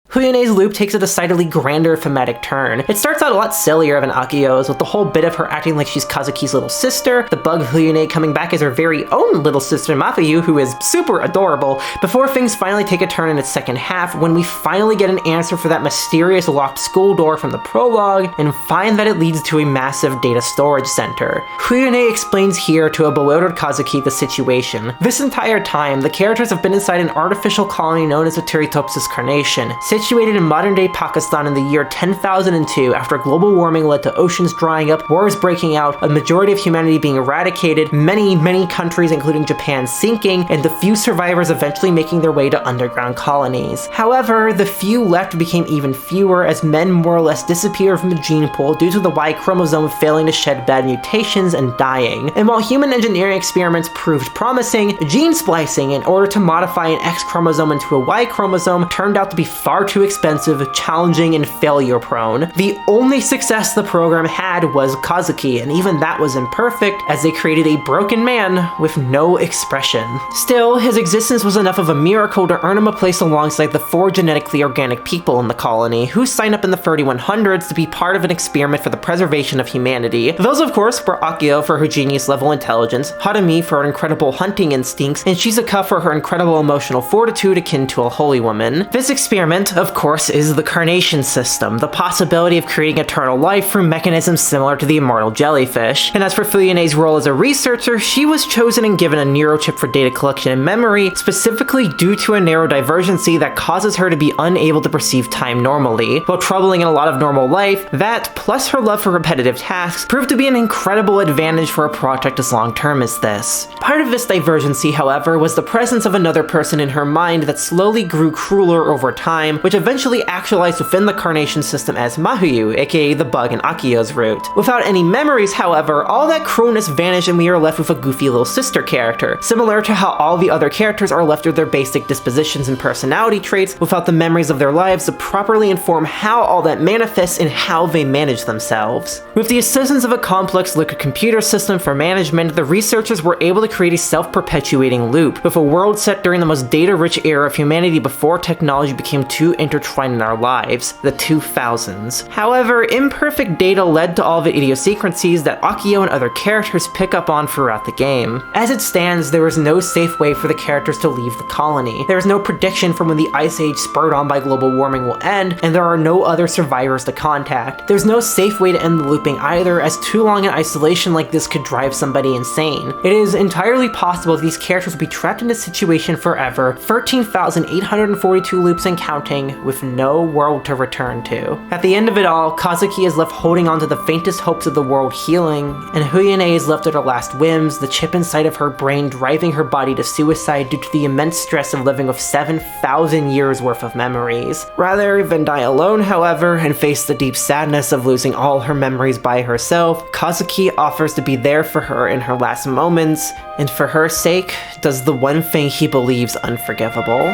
Fuyune's loop takes a decidedly grander thematic turn. It starts out a lot sillier than Akio's, with the whole bit of her acting like she's Kazuki's little sister, the bug Fuyune coming back as her very own little sister Mafuyu, who is super adorable, before things finally take a turn in its second half when we finally get an answer for that mysterious locked school door from the prologue and find that it leads to a massive data storage center. Fuyune explains here to a bewildered Kazuki the situation. This entire time, the characters have been inside an artificial colony known as the Teratopsis Carnation, situated in modern-day Pakistan in the year 10,002 after global warming led to oceans drying up, wars breaking out, a majority of humanity being eradicated, many countries including Japan sinking, and the few survivors eventually making their way to underground colonies. However, the few left became even fewer as men more or less disappeared from the gene pool due to the Y chromosome failing to shed bad mutations and dying. And while human engineering experiments proved promising, gene splicing in order to modify an X chromosome into a Y chromosome turned out to be far too expensive, challenging, and failure-prone. The only success the program had was Kazuki, and even that was imperfect, as they created a broken man with no expression. Still, his existence was enough of a miracle to earn him a place alongside the 4 genetically organic people in the colony, who signed up in the 3100s to be part of an experiment for the preservation of humanity. Those, of course, were Akio for her genius-level intelligence, Harumi for her incredible hunting instincts, and Shizuka for her incredible emotional fortitude akin to a holy woman. This experiment, of course, is the Carnation system, the possibility of creating eternal life through mechanisms similar to the immortal jellyfish. And as for Fuyune's role as a researcher, she was chosen and given a neurochip for data collection and memory, specifically due to a neurodivergency that causes her to be unable to perceive time normally. While troubling in a lot of normal life, that, plus her love for repetitive tasks, proved to be an incredible advantage for a project as long-term as this. Part of this divergency, however, was the presence of another person in her mind that slowly grew crueler over time, which eventually actualized within the Carnation system as Mafuyu, aka the bug in Akio's root. Without any memories, however, all that cruelness vanished and we are left with a goofy little sister character, similar to how all the other characters are left with their basic dispositions and personality traits without the memories of their lives to properly inform how all that manifests and how they manage themselves. With the assistance of a complex liquid computer system for management, the researchers were able to create a self-perpetuating loop, with a world set during the most data-rich era of humanity before technology became too intertwined in our lives, the 2000s. However, imperfect data led to all the idiosyncrasies that Akio and other characters pick up on throughout the game. As it stands, there is no safe way for the characters to leave the colony. There is no prediction for when the Ice Age spurred on by global warming will end, and there are no other survivors to contact. There's no safe way to end the looping either, as too long in isolation like this could drive somebody insane. It is entirely possible these characters will be trapped in this situation forever, 13,842 loops and counting, dying with no world to return to. At the end of it all, Kazuki is left holding on to the faintest hopes of the world healing, and Fuyune is left at her last whims, the chip inside of her brain driving her body to suicide due to the immense stress of living with 7,000 years worth of memories. Rather than die alone, however, and face the deep sadness of losing all her memories by herself, Kazuki offers to be there for her in her last moments, and for her sake, does the one thing he believes unforgivable.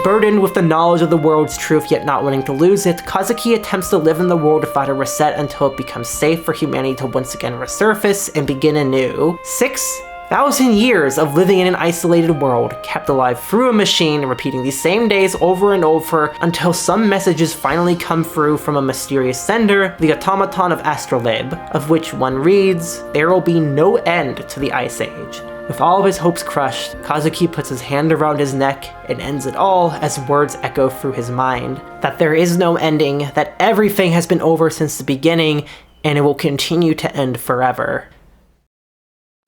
Burdened with the knowledge of the world's truth yet not wanting to lose it, Kazuki attempts to live in the world without a reset until it becomes safe for humanity to once again resurface and begin anew. 6,000 years of living in an isolated world, kept alive through a machine, repeating these same days over and over until some messages finally come through from a mysterious sender, the automaton of Astrolabe, of which one reads, "There will be no end to the Ice Age." With all of his hopes crushed, Kazuki puts his hand around his neck and ends it all as words echo through his mind. That there is no ending, that everything has been over since the beginning, and it will continue to end forever.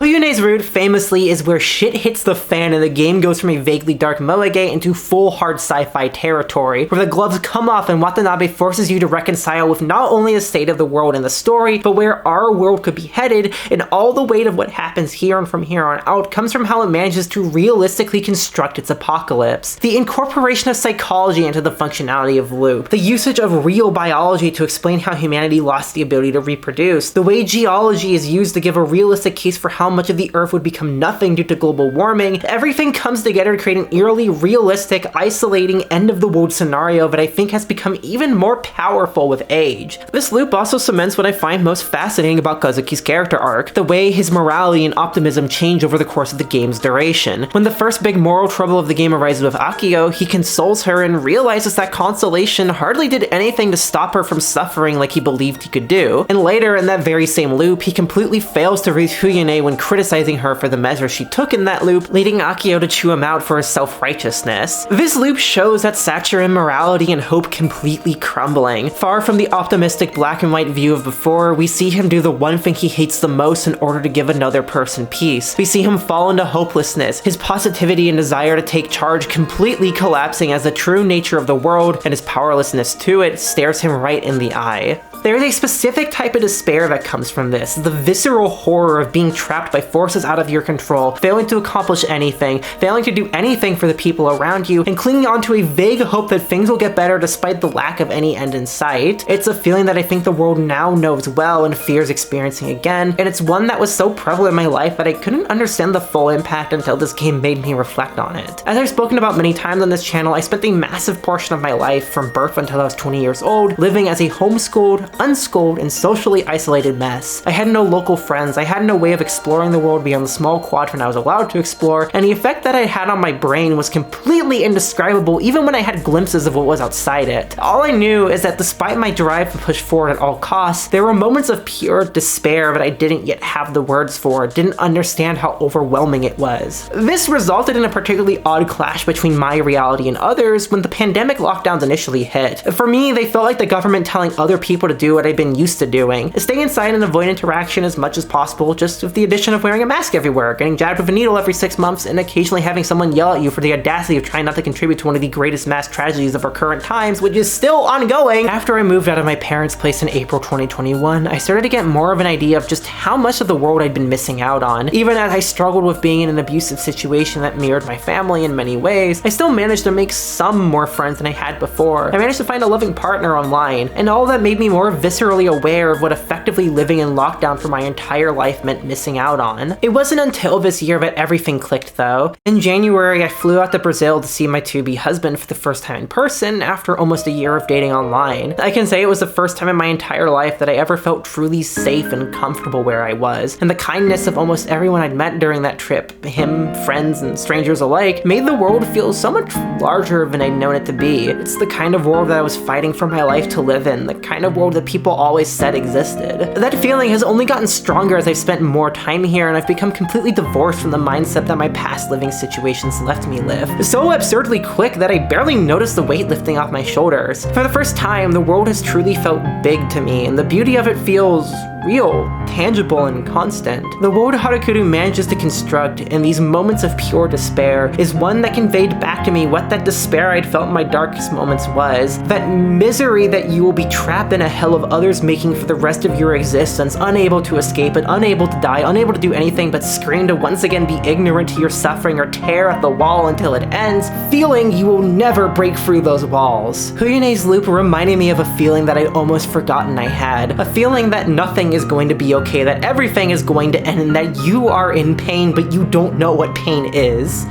Fuyune's route, famously, is where shit hits the fan and the game goes from a vaguely dark moege into full hard sci-fi territory, where the gloves come off and Watanabe forces you to reconcile with not only the state of the world and the story, but where our world could be headed, and all the weight of what happens here and from here on out comes from how it manages to realistically construct its apocalypse. The incorporation of psychology into the functionality of Loop, the usage of real biology to explain how humanity lost the ability to reproduce, the way geology is used to give a realistic case for how much of the Earth would become nothing due to global warming, everything comes together to create an eerily realistic, isolating, end-of-the-world scenario that I think has become even more powerful with age. This loop also cements what I find most fascinating about Kazuki's character arc, the way his morality and optimism change over the course of the game's duration. When the first big moral trouble of the game arises with Akio, he consoles her and realizes that consolation hardly did anything to stop her from suffering like he believed he could do. And later, in that very same loop, he completely fails to reach Fuyune when criticizing her for the measures she took in that loop, leading Akio to chew him out for his self-righteousness. This loop shows that saturated morality and hope completely crumbling. Far from the optimistic black and white view of before, we see him do the one thing he hates the most in order to give another person peace. We see him fall into hopelessness, his positivity and desire to take charge completely collapsing as the true nature of the world and his powerlessness to it stares him right in the eye. There is a specific type of despair that comes from this, the visceral horror of being trapped by forces out of your control, failing to accomplish anything, failing to do anything for the people around you, and clinging on to a vague hope that things will get better despite the lack of any end in sight. It's a feeling that I think the world now knows well and fears experiencing again, and it's one that was so prevalent in my life that I couldn't understand the full impact until this game made me reflect on it. As I've spoken about many times on this channel, I spent a massive portion of my life, from birth until I was 20 years old, living as a homeschooled, unschooled, and socially isolated mess. I had no local friends, I had no way of exploring the world beyond the small quadrant I was allowed to explore, and the effect that I had on my brain was completely indescribable even when I had glimpses of what was outside it. All I knew is that despite my drive to push forward at all costs, there were moments of pure despair that I didn't yet have the words for, didn't understand how overwhelming it was. This resulted in a particularly odd clash between my reality and others when the pandemic lockdowns initially hit. For me, they felt like the government telling other people to do what I'd been used to doing. Stay inside and avoid interaction as much as possible, just with the addition of wearing a mask everywhere, getting jabbed with a needle every 6 months, and occasionally having someone yell at you for the audacity of trying not to contribute to one of the greatest mass tragedies of our current times, which is still ongoing. After I moved out of my parents' place in April 2021, I started to get more of an idea of just how much of the world I'd been missing out on. Even as I struggled with being in an abusive situation that mirrored my family in many ways, I still managed to make some more friends than I had before. I managed to find a loving partner online, and all that made me more viscerally aware of what effectively living in lockdown for my entire life meant missing out on. It wasn't until this year that everything clicked though. In January, I flew out to Brazil to see my to-be husband for the first time in person after almost a year of dating online. I can say it was the first time in my entire life that I ever felt truly safe and comfortable where I was, and the kindness of almost everyone I'd met during that trip, him, friends, and strangers alike, made the world feel so much larger than I'd known it to be. It's the kind of world that I was fighting for my life to live in, the kind of world that people always said existed. That feeling has only gotten stronger as I've spent more time here, and I've become completely divorced from the mindset that my past living situations left me live. So absurdly quick that I barely noticed the weight lifting off my shoulders. For the first time, the world has truly felt big to me, and the beauty of it feels real, tangible, and constant. The world Harukuru manages to construct in these moments of pure despair is one that conveyed back to me what that despair I'd felt in my darkest moments was. That misery that you will be trapped in a hell of others making for the rest of your existence, unable to escape it, unable to die, unable to do anything but scream to once again be ignorant to your suffering or tear at the wall until it ends, feeling you will never break through those walls. Fuyune's loop reminded me of a feeling that I'd almost forgotten I had. A feeling that nothing is going to be okay, that everything is going to end, and that you are in pain, but you don't know what pain is.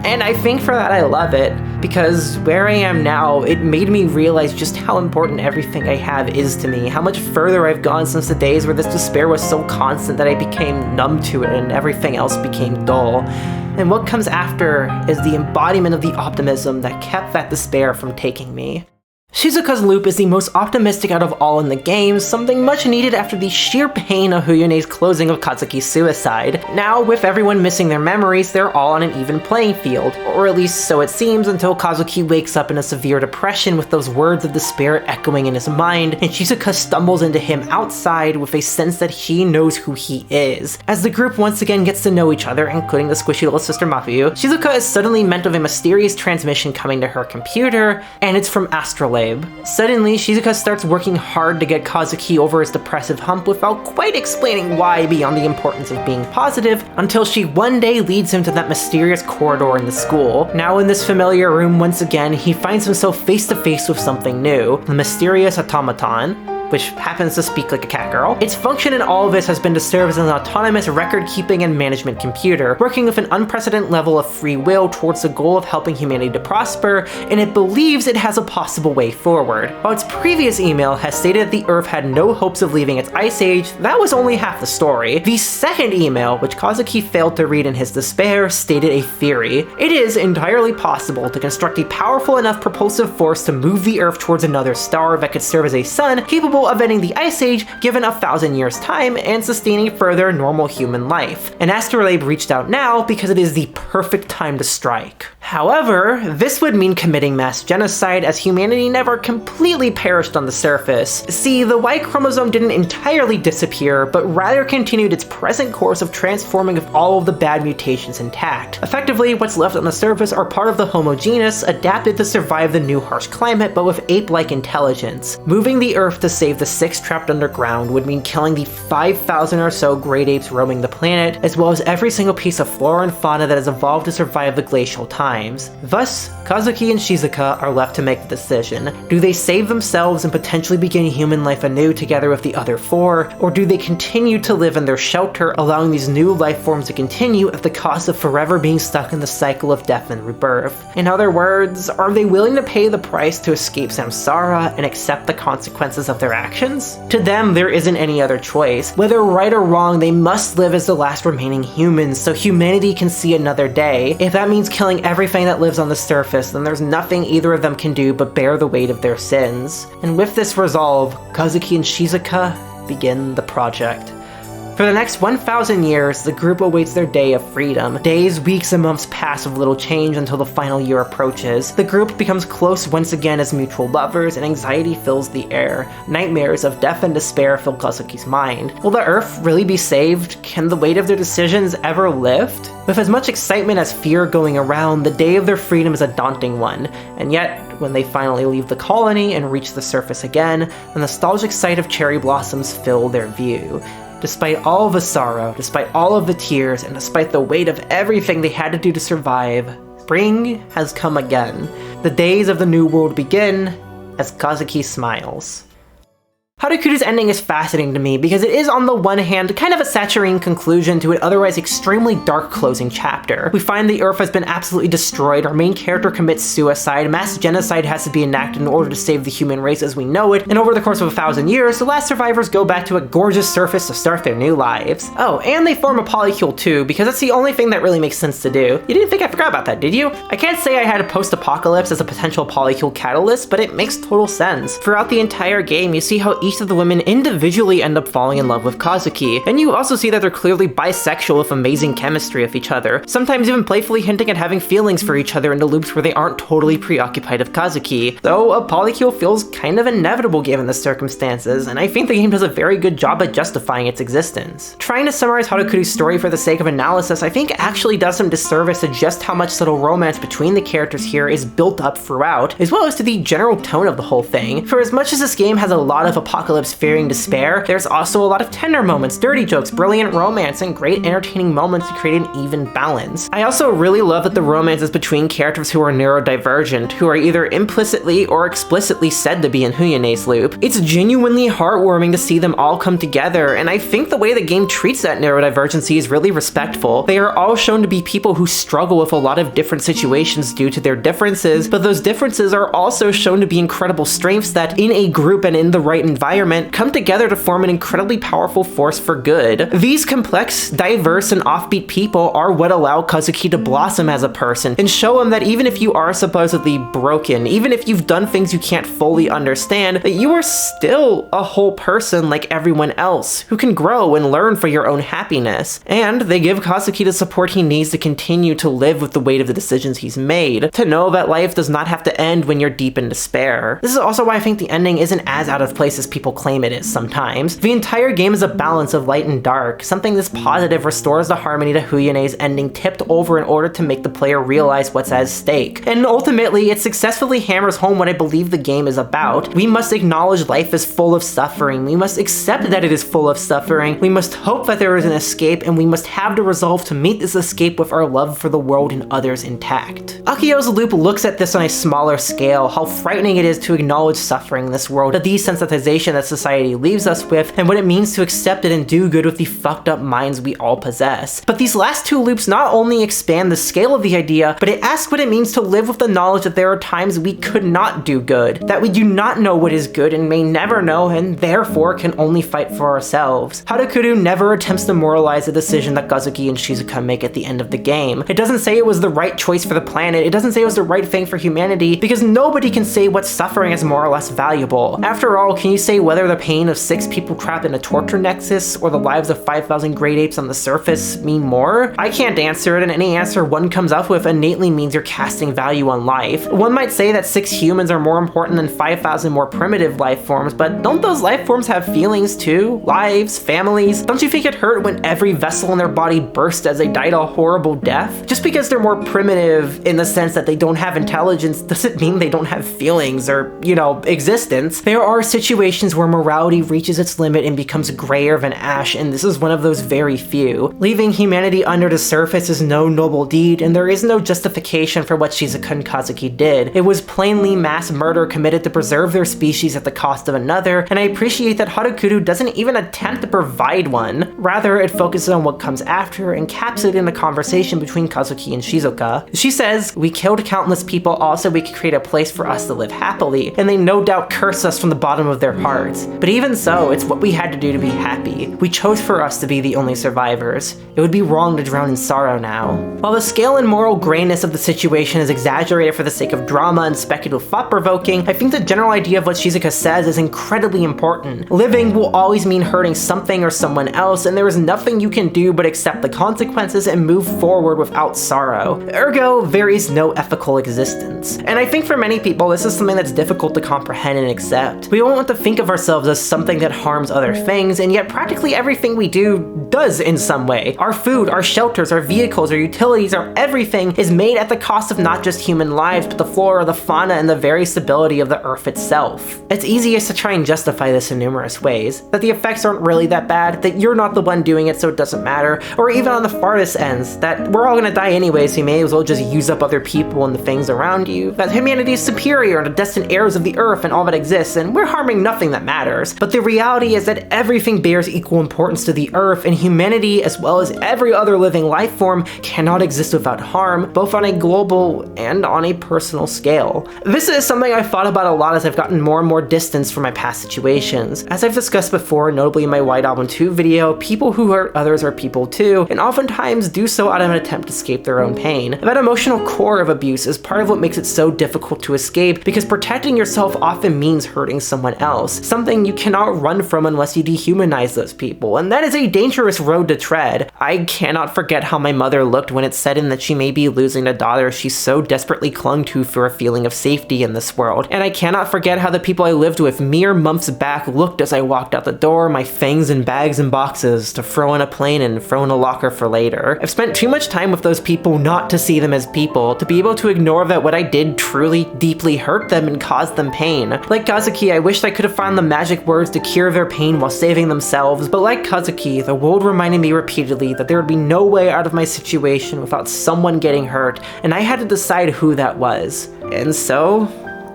And I think for that I love it, because where I am now, it made me realize just how important everything I have is to me, how much further I've gone since the days where this despair was so constant that I became numb to it and everything else became dull. And what comes after is the embodiment of the optimism that kept that despair from taking me. Shizuka's loop is the most optimistic out of all in the game, something much needed after the sheer pain of Fuyune's closing of Kazuki's suicide. Now, with everyone missing their memories, they're all on an even playing field, or at least so it seems until Kazuki wakes up in a severe depression with those words of despair echoing in his mind, and Shizuka stumbles into him outside with a sense that he knows who he is. As the group once again gets to know each other, including the squishy little sister Mafuyu, Shizuka is suddenly meant of a mysterious transmission coming to her computer, and it's from Astrolabe. Suddenly, Shizuka starts working hard to get Kazuki over his depressive hump without quite explaining why beyond the importance of being positive, until she one day leads him to that mysterious corridor in the school. Now in this familiar room once again, he finds himself face to face with something new, the mysterious automaton, which happens to speak like a cat girl. Its function in all of this has been to serve as an autonomous record-keeping and management computer, working with an unprecedented level of free will towards the goal of helping humanity to prosper, and it believes it has a possible way forward. While its previous email has stated that the Earth had no hopes of leaving its ice age, that was only half the story. The second email, which Kazuki failed to read in his despair, stated a theory. It is entirely possible to construct a powerful enough propulsive force to move the Earth towards another star that could serve as a sun, capable of ending the Ice Age given 1,000 years time and sustaining further normal human life. And Astrolabe reached out now because it is the perfect time to strike. However, this would mean committing mass genocide, as humanity never completely perished on the surface. See, the Y chromosome didn't entirely disappear, but rather continued its present course of transforming with all of the bad mutations intact. Effectively, what's left on the surface are part of the Homo genus, adapted to survive the new harsh climate, but with ape-like intelligence. Moving the Earth to save the 6 trapped underground would mean killing the 5,000 or so great apes roaming the planet, as well as every single piece of flora and fauna that has evolved to survive the glacial times. Thus, Kazuki and Shizuka are left to make the decision. Do they save themselves and potentially begin human life anew together with the other 4, or do they continue to live in their shelter, allowing these new life forms to continue at the cost of forever being stuck in the cycle of death and rebirth? In other words, are they willing to pay the price to escape samsara and accept the consequences of their actions? To them, there isn't any other choice. Whether right or wrong, they must live as the last remaining humans so humanity can see another day. If that means killing everything that lives on the surface, then there's nothing either of them can do but bear the weight of their sins. And with this resolve, Kazuki and Shizuka begin the project. For the next 1,000 years, the group awaits their day of freedom. Days, weeks, and months pass with little change until the final year approaches. The group becomes close once again as mutual lovers, and anxiety fills the air. Nightmares of death and despair fill Kazuki's mind. Will the Earth really be saved? Can the weight of their decisions ever lift? With as much excitement as fear going around, the day of their freedom is a daunting one. And yet, when they finally leave the colony and reach the surface again, the nostalgic sight of cherry blossoms fill their view. Despite all of the sorrow, despite all of the tears, and despite the weight of everything they had to do to survive, spring has come again. The days of the new world begin as Kazuki smiles. Harukuru's ending is fascinating to me because it is, on the one hand, kind of a saccharine conclusion to an otherwise extremely dark closing chapter. We find the Earth has been absolutely destroyed, our main character commits suicide, mass genocide has to be enacted in order to save the human race as we know it, and over the course of 1,000 years, the last survivors go back to a gorgeous surface to start their new lives. Oh, and they form a polycule too, because that's the only thing that really makes sense to do. You didn't think I forgot about that, did you? I can't say I had a post-apocalypse as a potential polycule catalyst, but it makes total sense. Throughout the entire game, you see how each each of the women individually end up falling in love with Kazuki, and you also see that they're clearly bisexual with amazing chemistry with each other, sometimes even playfully hinting at having feelings for each other in the loops where they aren't totally preoccupied with Kazuki, though a polycule feels kind of inevitable given the circumstances, and I think the game does a very good job at justifying its existence. Trying to summarize Harukuru's story for the sake of analysis, I think actually does some disservice to just how much subtle romance between the characters here is built up throughout, as well as to the general tone of the whole thing. For as much as this game has a lot of apocalypse-fearing despair, there's also a lot of tender moments, dirty jokes, brilliant romance, and great entertaining moments to create an even balance. I also really love that the romance is between characters who are neurodivergent, who are either implicitly or explicitly said to be in Fuyune's loop. It's genuinely heartwarming to see them all come together, and I think the way the game treats that neurodivergency is really respectful. They are all shown to be people who struggle with a lot of different situations due to their differences, but those differences are also shown to be incredible strengths that, in a group and in the right environment, come together to form an incredibly powerful force for good. These complex, diverse, and offbeat people are what allow Kazuki to blossom as a person, and show him that even if you are supposedly broken, even if you've done things you can't fully understand, that you are still a whole person like everyone else, who can grow and learn for your own happiness. And they give Kazuki the support he needs to continue to live with the weight of the decisions he's made, to know that life does not have to end when you're deep in despair. This is also why I think the ending isn't as out of place as people claim it is sometimes. The entire game is a balance of light and dark. Something this positive restores the harmony to Fuyune's ending tipped over in order to make the player realize what's at stake. And ultimately, it successfully hammers home what I believe the game is about. We must acknowledge life is full of suffering. We must accept that it is full of suffering. We must hope that there is an escape, and we must have the resolve to meet this escape with our love for the world and others intact. Akio's loop looks at this on a smaller scale, how frightening it is to acknowledge suffering in this world, the desensitization that society leaves us with, and what it means to accept it and do good with the fucked up minds we all possess. But these last two loops not only expand the scale of the idea, but it asks what it means to live with the knowledge that there are times we could not do good, that we do not know what is good and may never know, and therefore can only fight for ourselves. Harukuru never attempts to moralize the decision that Kazuki and Shizuka make at the end of the game. It doesn't say it was the right choice for the planet, it doesn't say it was the right thing for humanity, because nobody can say what suffering is more or less valuable. After all, can you say whether the pain of 6 people trapped in a torture nexus or the lives of 5,000 great apes on the surface mean more? I can't answer it, and any answer one comes up with innately means you're casting value on life. One might say that 6 humans are more important than 5,000 more primitive life forms, but don't those life forms have feelings too? Lives, families? Don't you think it hurt when every vessel in their body burst as they died a horrible death? Just because they're more primitive in the sense that they don't have intelligence doesn't mean they don't have feelings or, existence. There are situations where morality reaches its limit and becomes grayer than ash, and this is one of those very few. Leaving humanity under the surface is no noble deed, and there is no justification for what Shizuka and Kazuki did. It was plainly mass murder committed to preserve their species at the cost of another, and I appreciate that Harukuru doesn't even attempt to provide one. Rather, it focuses on what comes after, encapsulating the conversation between Kazuki and Shizuka. She says, "We killed countless people all so we could create a place for us to live happily, and they no doubt curse us from the bottom of their hearts. But even so, it's what we had to do to be happy. We chose for us to be the only survivors. It would be wrong to drown in sorrow now." While the scale and moral grayness of the situation is exaggerated for the sake of drama and speculative thought-provoking, I think the general idea of what Shizuka says is incredibly important. Living will always mean hurting something or someone else, and there is nothing you can do but accept the consequences and move forward without sorrow. Ergo, there is no ethical existence. And I think for many people, this is something that's difficult to comprehend and accept. We don't want to think of ourselves as something that harms other things, and yet practically everything we do does in some way. Our food, our shelters, our vehicles, our utilities, our everything is made at the cost of not just human lives, but the flora, the fauna, and the very stability of the earth itself. It's easiest to try and justify this in numerous ways, that the effects aren't really that bad, that you're not the one doing it so it doesn't matter, or even on the farthest ends, that we're all gonna die anyway so you may as well just use up other people and the things around you, that humanity is superior and the destined heirs of the earth and all that exists, and we're harming nothing that matters. But the reality is that everything bears equal importance to the earth, and humanity, as well as every other living life form, cannot exist without harm, both on a global and on a personal scale. This is something I've thought about a lot as I've gotten more and more distance from my past situations. As I've discussed before, notably in my White Album 2 video, people who hurt others are people too, and oftentimes do so out of an attempt to escape their own pain. That emotional core of abuse is part of what makes it so difficult to escape, because protecting yourself often means hurting someone else. something you cannot run from unless you dehumanize those people, and that is a dangerous road to tread. I cannot forget how my mother looked when it set in that she may be losing a daughter she so desperately clung to for a feeling of safety in this world, and I cannot forget how the people I lived with mere months back looked as I walked out the door, my fangs in bags and boxes to throw in a plane and throw in a locker for later. I've spent too much time with those people not to see them as people, to be able to ignore that what I did truly, deeply hurt them and caused them pain. Like Kazuki, I wished I could have found the magic words to cure their pain while saving themselves, but like Kazuki, the world reminded me repeatedly that there would be no way out of my situation without someone getting hurt, and I had to decide who that was. And so,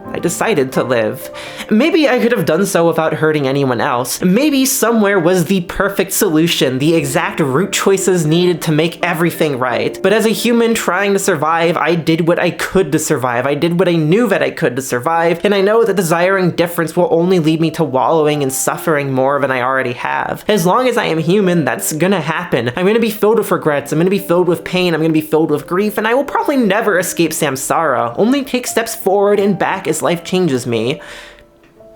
I decided to live. Maybe I could have done so without hurting anyone else. Maybe somewhere was the perfect solution, the exact route choices needed to make everything right. But as a human trying to survive, I did what I could to survive. I did what I knew that I could to survive, and I know that desiring difference will only lead me to wallowing and suffering more than I already have. As long as I am human, that's gonna happen. I'm gonna be filled with regrets, I'm gonna be filled with pain, I'm gonna be filled with grief, and I will probably never escape samsara, only take steps forward and back as life changes me.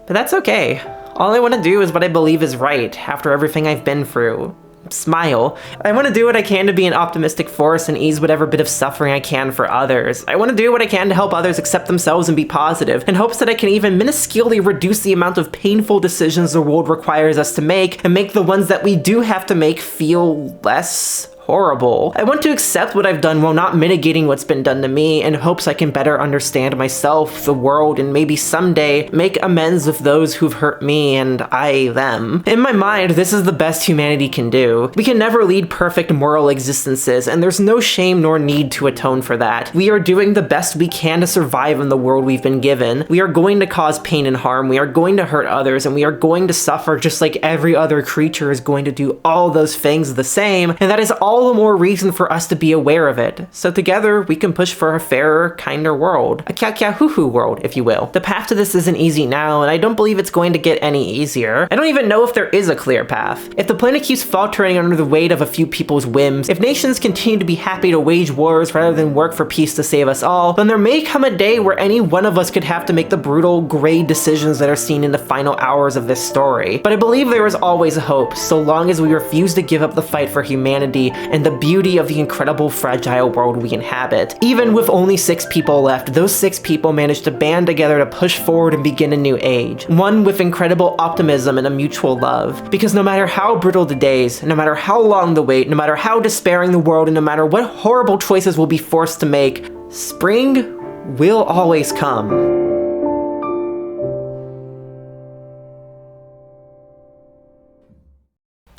But that's okay. All I want to do is what I believe is right after everything I've been through. Smile. I want to do what I can to be an optimistic force and ease whatever bit of suffering I can for others. I want to do what I can to help others accept themselves and be positive, in hopes that I can even minusculely reduce the amount of painful decisions the world requires us to make, and make the ones that we do have to make feel less horrible. I want to accept what I've done while not mitigating what's been done to me, in hopes I can better understand myself, the world, and maybe someday make amends with those who've hurt me and I them. In my mind, this is the best humanity can do. We can never lead perfect moral existences, and there's no shame nor need to atone for that. We are doing the best we can to survive in the world we've been given. We are going to cause pain and harm, we are going to hurt others, and we are going to suffer just like every other creature is going to do all those things the same, and that is all the more reason for us to be aware of it. So together, we can push for a fairer, kinder world. A kya-kya-hoo-hoo world, if you will. The path to this isn't easy now, and I don't believe it's going to get any easier. I don't even know if there is a clear path. If the planet keeps faltering under the weight of a few people's whims, if nations continue to be happy to wage wars rather than work for peace to save us all, then there may come a day where any one of us could have to make the brutal, gray decisions that are seen in the final hours of this story. But I believe there is always hope, so long as we refuse to give up the fight for humanity and the beauty of the incredible fragile world we inhabit. Even with only 6 people left, those 6 people managed to band together to push forward and begin a new age. One with incredible optimism and a mutual love. Because no matter how brutal the days, no matter how long the wait, no matter how despairing the world, and no matter what horrible choices we'll be forced to make, spring will always come.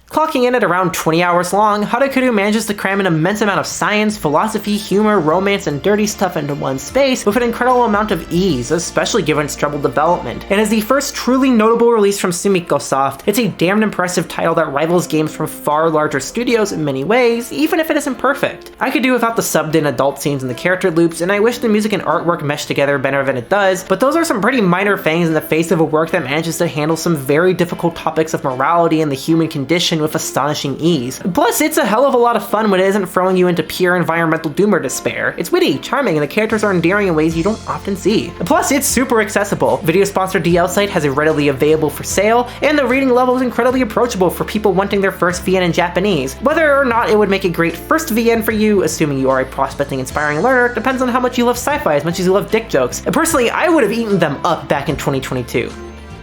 Clocking in at around 20 hours long, Harukuru manages to cram an immense amount of science, philosophy, humor, romance, and dirty stuff into one space with an incredible amount of ease, especially given its troubled development. And as the first truly notable release from Sumikko Soft, it's a damned impressive title that rivals games from far larger studios in many ways, even if it isn't perfect. I could do without the subbed-in adult scenes and the character loops, and I wish the music and artwork meshed together better than it does, but those are some pretty minor things in the face of a work that manages to handle some very difficult topics of morality and the human condition with astonishing ease. Plus, it's a hell of a lot of fun when it isn't throwing you into pure environmental doom or despair. It's witty, charming, and the characters are endearing in ways you don't often see. Plus, it's super accessible. Video sponsor DL site has it readily available for sale, and the reading level is incredibly approachable for people wanting their first VN in Japanese. Whether or not it would make a great first VN for you, assuming you are a prospecting, inspiring learner, depends on how much you love sci-fi as much as you love dick jokes. And personally, I would have eaten them up back in 2022.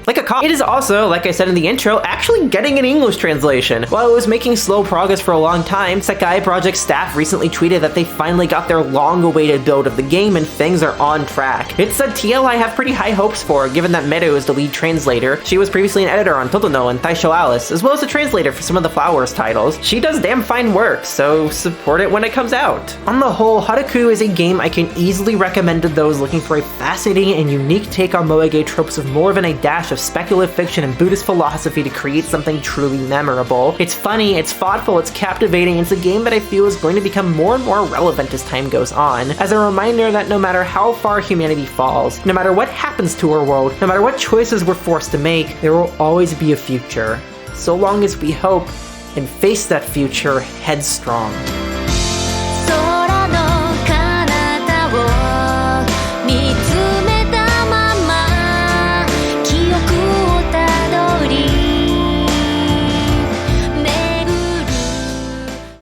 Like a cop. It is also, like I said in the intro, actually getting an English translation. While it was making slow progress for a long time, Sekai Project staff recently tweeted that they finally got their long-awaited build of the game and things are on track. It's a TL I have pretty high hopes for, given that Meru is the lead translator. She was previously an editor on Totono and Taisho Alice, as well as a translator for some of the Flowers titles. She does damn fine work, so support it when it comes out. On the whole, Harukuru is a game I can easily recommend to those looking for a fascinating and unique take on moege tropes with more than a dash of speculative fiction and Buddhist philosophy to create something truly memorable. It's funny, it's thoughtful, it's captivating, it's a game that I feel is going to become more and more relevant as time goes on, as a reminder that no matter how far humanity falls, no matter what happens to our world, no matter what choices we're forced to make, there will always be a future, so long as we hope and face that future headstrong.